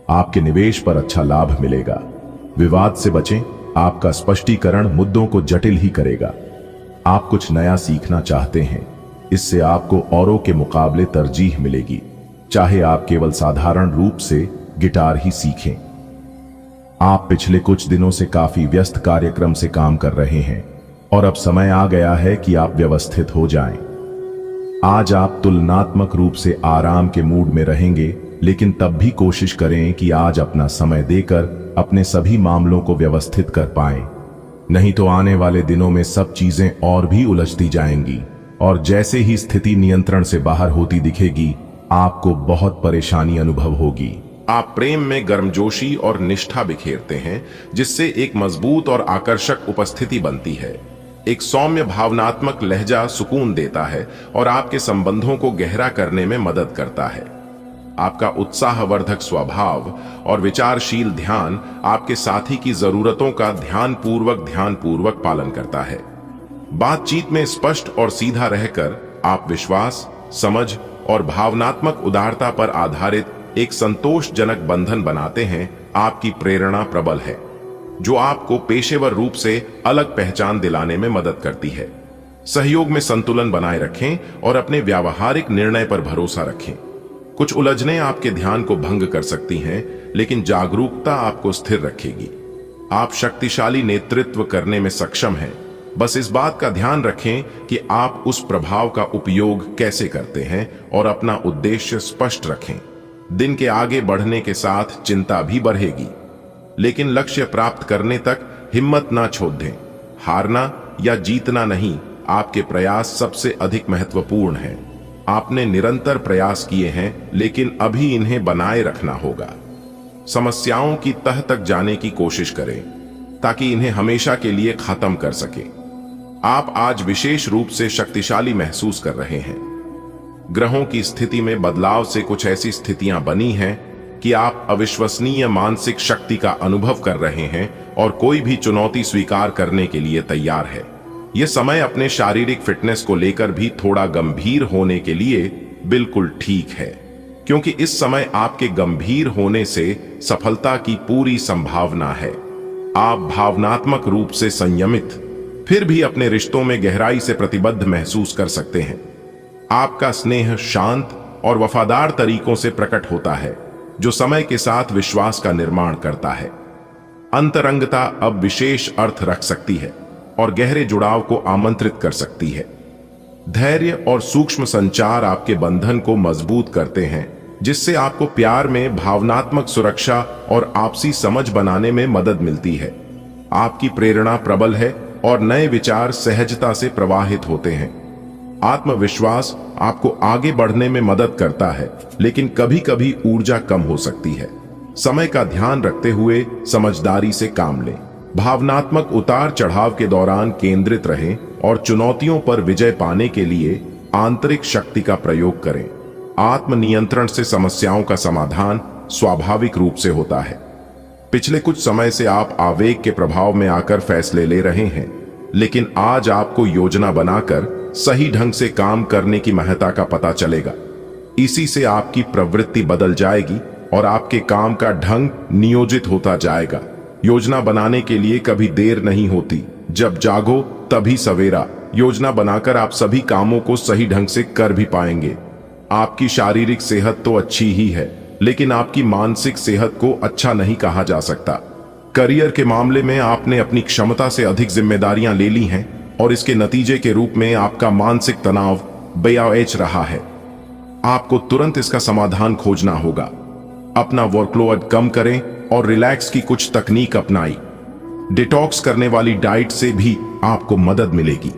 आपके निवेश पर अच्छा लाभ मिलेगा। विवाद से बचें, आपका स्पष्टीकरण मुद्दों को जटिल ही करेगा। आप कुछ नया सीखना चाहते हैं, इससे आपको औरों के मुकाबले तरजीह मिलेगी, चाहे आप केवल साधारण रूप से गिटार ही सीखें। आप पिछले कुछ दिनों से काफी व्यस्त कार्यक्रम से काम कर रहे हैं और अब समय आ गया है कि आप व्यवस्थित हो जाएं। आज आप तुलनात्मक रूप से आराम के मूड में रहेंगे, लेकिन तब भी कोशिश करें कि आज अपना समय देकर अपने सभी मामलों को व्यवस्थित कर पाएं। नहीं तो आने वाले दिनों में सब चीजें और भी उलझती जाएंगी और जैसे ही स्थिति नियंत्रण से बाहर होती दिखेगी, आपको बहुत परेशानी अनुभव होगी। आप प्रेम में गर्मजोशी और निष्ठा बिखेरते हैं, जिससे एक मजबूत और आकर्षक उपस्थिति बनती है। एक सौम्य भावनात्मक लहजा सुकून देता है और आपके संबंधों को गहरा करने में मदद करता है। आपका उत्साहवर्धक स्वभाव और विचारशील ध्यान आपके साथी की जरूरतों का ध्यानपूर्वक पालन करता है। बातचीत में स्पष्ट और सीधा रहकर आप विश्वास, समझ और भावनात्मक उदारता पर आधारित एक संतोषजनक बंधन बनाते हैं। आपकी प्रेरणा प्रबल है, जो आपको पेशेवर रूप से अलग पहचान दिलाने में मदद करती है। सहयोग में संतुलन बनाए रखें और अपने व्यावहारिक निर्णय पर भरोसा रखें। कुछ उलझनें आपके ध्यान को भंग कर सकती हैं, लेकिन जागरूकता आपको स्थिर रखेगी। आप शक्तिशाली नेतृत्व करने में सक्षम हैं। बस इस बात का ध्यान रखें कि आप उस प्रभाव का उपयोग कैसे करते हैं और अपना उद्देश्य स्पष्ट रखें। दिन के आगे बढ़ने के साथ चिंता भी बढ़ेगी, लेकिन लक्ष्य प्राप्त करने तक हिम्मत ना छोड़ दें। हारना या जीतना नहीं, आपके प्रयास सबसे अधिक महत्वपूर्ण हैं। आपने निरंतर प्रयास किए हैं, लेकिन अभी इन्हें बनाए रखना होगा। समस्याओं की तह तक जाने की कोशिश करें, ताकि इन्हें हमेशा के लिए खत्म कर सके। आप आज विशेष रूप से शक्तिशाली महसूस कर रहे हैं। ग्रहों की स्थिति में बदलाव से कुछ ऐसी स्थितियां बनी हैं कि आप अविश्वसनीय मानसिक शक्ति का अनुभव कर रहे हैं और कोई भी चुनौती स्वीकार करने के लिए तैयार है। यह समय अपने शारीरिक फिटनेस को लेकर भी थोड़ा गंभीर होने के लिए बिल्कुल ठीक है, क्योंकि इस समय आपके गंभीर होने से सफलता की पूरी संभावना है। आप भावनात्मक रूप से संयमित, फिर भी अपने रिश्तों में गहराई से प्रतिबद्ध महसूस कर सकते हैं। आपका स्नेह शांत और वफादार तरीकों से प्रकट होता है, जो समय के साथ विश्वास का निर्माण करता है। अंतरंगता अब विशेष अर्थ रख सकती है और गहरे जुड़ाव को आमंत्रित कर सकती है। धैर्य और सूक्ष्म संचार आपके बंधन को मजबूत करते हैं, जिससे आपको प्यार में भावनात्मक सुरक्षा और आपसी समझ बनाने में मदद मिलती है। आपकी प्रेरणा प्रबल है और नए विचार सहजता से प्रवाहित होते हैं। आत्मविश्वास आपको आगे बढ़ने में मदद करता है, लेकिन कभी कभी ऊर्जा कम हो सकती है। समय का ध्यान रखते हुए समझदारी से काम लें। भावनात्मक उतार चढ़ाव के दौरान केंद्रित रहें और चुनौतियों पर विजय पाने के लिए आंतरिक शक्ति का प्रयोग करें। आत्मनियंत्रण से समस्याओं का समाधान स्वाभाविक रूप से होता है। पिछले कुछ समय से आप आवेग के प्रभाव में आकर फैसले ले रहे हैं, लेकिन आज आपको योजना बनाकर सही ढंग से काम करने की महत्ता का पता चलेगा। इसी से आपकी प्रवृत्ति बदल जाएगी और आपके काम का ढंग नियोजित होता जाएगा। योजना बनाने के लिए कभी देर नहीं होती, जब जागो तभी सवेरा। योजना बनाकर आप सभी कामों को सही ढंग से कर भी पाएंगे। आपकी शारीरिक सेहत तो अच्छी ही है, लेकिन आपकी मानसिक सेहत को अच्छा नहीं कहा जा सकता। करियर के मामले में आपने अपनी क्षमता से अधिक जिम्मेदारियां ले ली हैं और इसके नतीजे के रूप में आपका मानसिक तनाव बेआएच रहा है। आपको तुरंत इसका समाधान खोजना होगा। अपना वर्कलोड कम करें और रिलैक्स की कुछ तकनीक अपनाई। डिटॉक्स करने वाली डाइट से भी आपको मदद मिलेगी।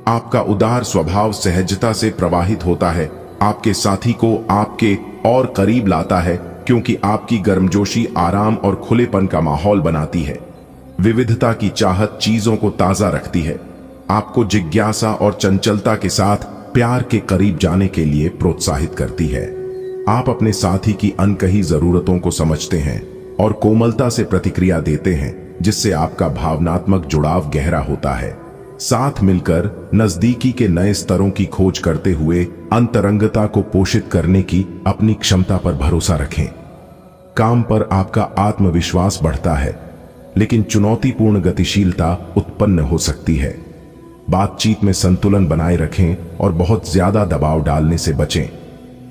आपका उदार स्वभाव सहजता से प्रवाहित होता है, आपके साथी को आपके और करीब लाता है, क्योंकि आपकी गर्मजोशी आराम और खुलेपन का माहौल बनाती है। विविधता की चाहत चीजों को ताजा रखती है, आपको जिज्ञासा और चंचलता के साथ प्यार के करीब जाने के लिए प्रोत्साहित करती है। आप अपने साथी की अनकही जरूरतों को समझते हैं और कोमलता से प्रतिक्रिया देते हैं, जिससे आपका भावनात्मक जुड़ाव गहरा होता है। साथ मिलकर नजदीकी के नए स्तरों की खोज करते हुए अंतरंगता को पोषित करने की अपनी क्षमता पर भरोसा रखें। काम पर आपका आत्मविश्वास बढ़ता है, लेकिन चुनौतीपूर्ण गतिशीलता उत्पन्न हो सकती है। बातचीत में संतुलन बनाए रखें और बहुत ज्यादा दबाव डालने से बचें।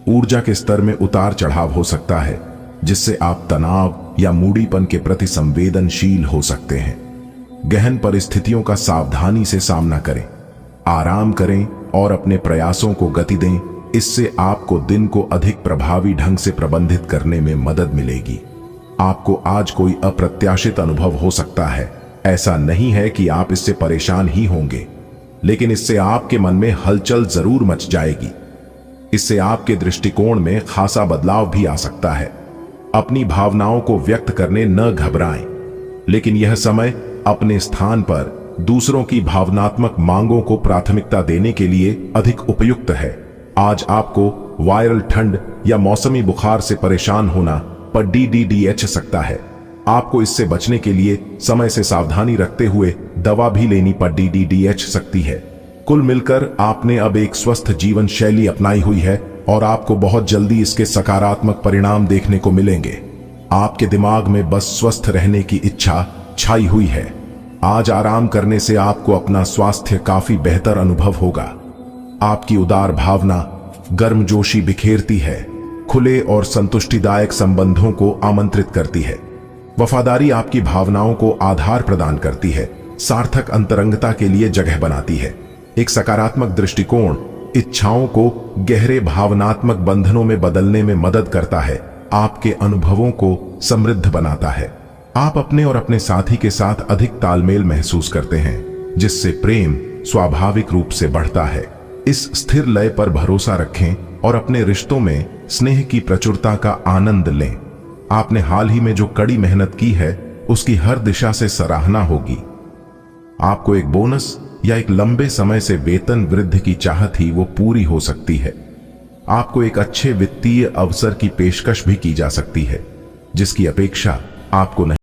ऊर्जा के स्तर में उतार चढ़ाव हो सकता है, जिससे आप तनाव या मूडीपन के प्रति संवेदनशील हो सकते हैं। गहन परिस्थितियों का सावधानी से सामना करें, आराम करें और अपने प्रयासों को गति दें। इससे आपको दिन को अधिक प्रभावी ढंग से प्रबंधित करने में मदद मिलेगी। आपको आज कोई अप्रत्याशित अनुभव हो सकता है। ऐसा नहीं है कि आप इससे परेशान ही होंगे, लेकिन इससे आपके मन में हलचल जरूर मच जाएगी। इससे आपके दृष्टिकोण में खासा बदलाव भी आ सकता है। अपनी भावनाओं को व्यक्त करने न घबराएं, लेकिन यह समय अपने स्थान पर दूसरों की भावनात्मक मांगों को प्राथमिकता देने के लिए अधिक उपयुक्त है। आज आपको वायरल ठंड या मौसमी बुखार से परेशान होना पर DDDH सकता है। आपको इससे बचने के लिए समय से सावधानी रखते हुए दवा भी लेनी पर DDDH सकती है। कुल मिलकर आपने अब एक स्वस्थ जीवन शैली अपनाई हुई है और आपको बहुत जल्दी इसके सकारात्मक परिणाम देखने को मिलेंगे। आपके दिमाग में बस स्वस्थ रहने की इच्छा छाई हुई है। आज आराम करने से आपको अपना स्वास्थ्य काफी बेहतर अनुभव होगा। आपकी उदार भावना गर्मजोशी बिखेरती है, खुले और संतुष्टिदायक संबंधों को आमंत्रित करती है। वफादारी आपकी भावनाओं को आधार प्रदान करती है, सार्थक अंतरंगता के लिए जगह बनाती है। एक सकारात्मक दृष्टिकोण इच्छाओं को गहरे भावनात्मक बंधनों में बदलने में मदद करता है, आपके अनुभवों को समृद्ध बनाता है। आप अपने और अपने साथी के साथ अधिक तालमेल महसूस करते हैं, जिससे प्रेम स्वाभाविक रूप से बढ़ता है। इस स्थिर लय पर भरोसा रखें और अपने रिश्तों में स्नेह की प्रचुरता का आनंद लें। आपने हाल ही में जो कड़ी मेहनत की है, उसकी हर दिशा से सराहना होगी। आपको एक बोनस या एक लंबे समय से वेतन वृद्धि की चाहत ही वो पूरी हो सकती है। आपको एक अच्छे वित्तीय अवसर की पेशकश भी की जा सकती है, जिसकी अपेक्षा आपको नहीं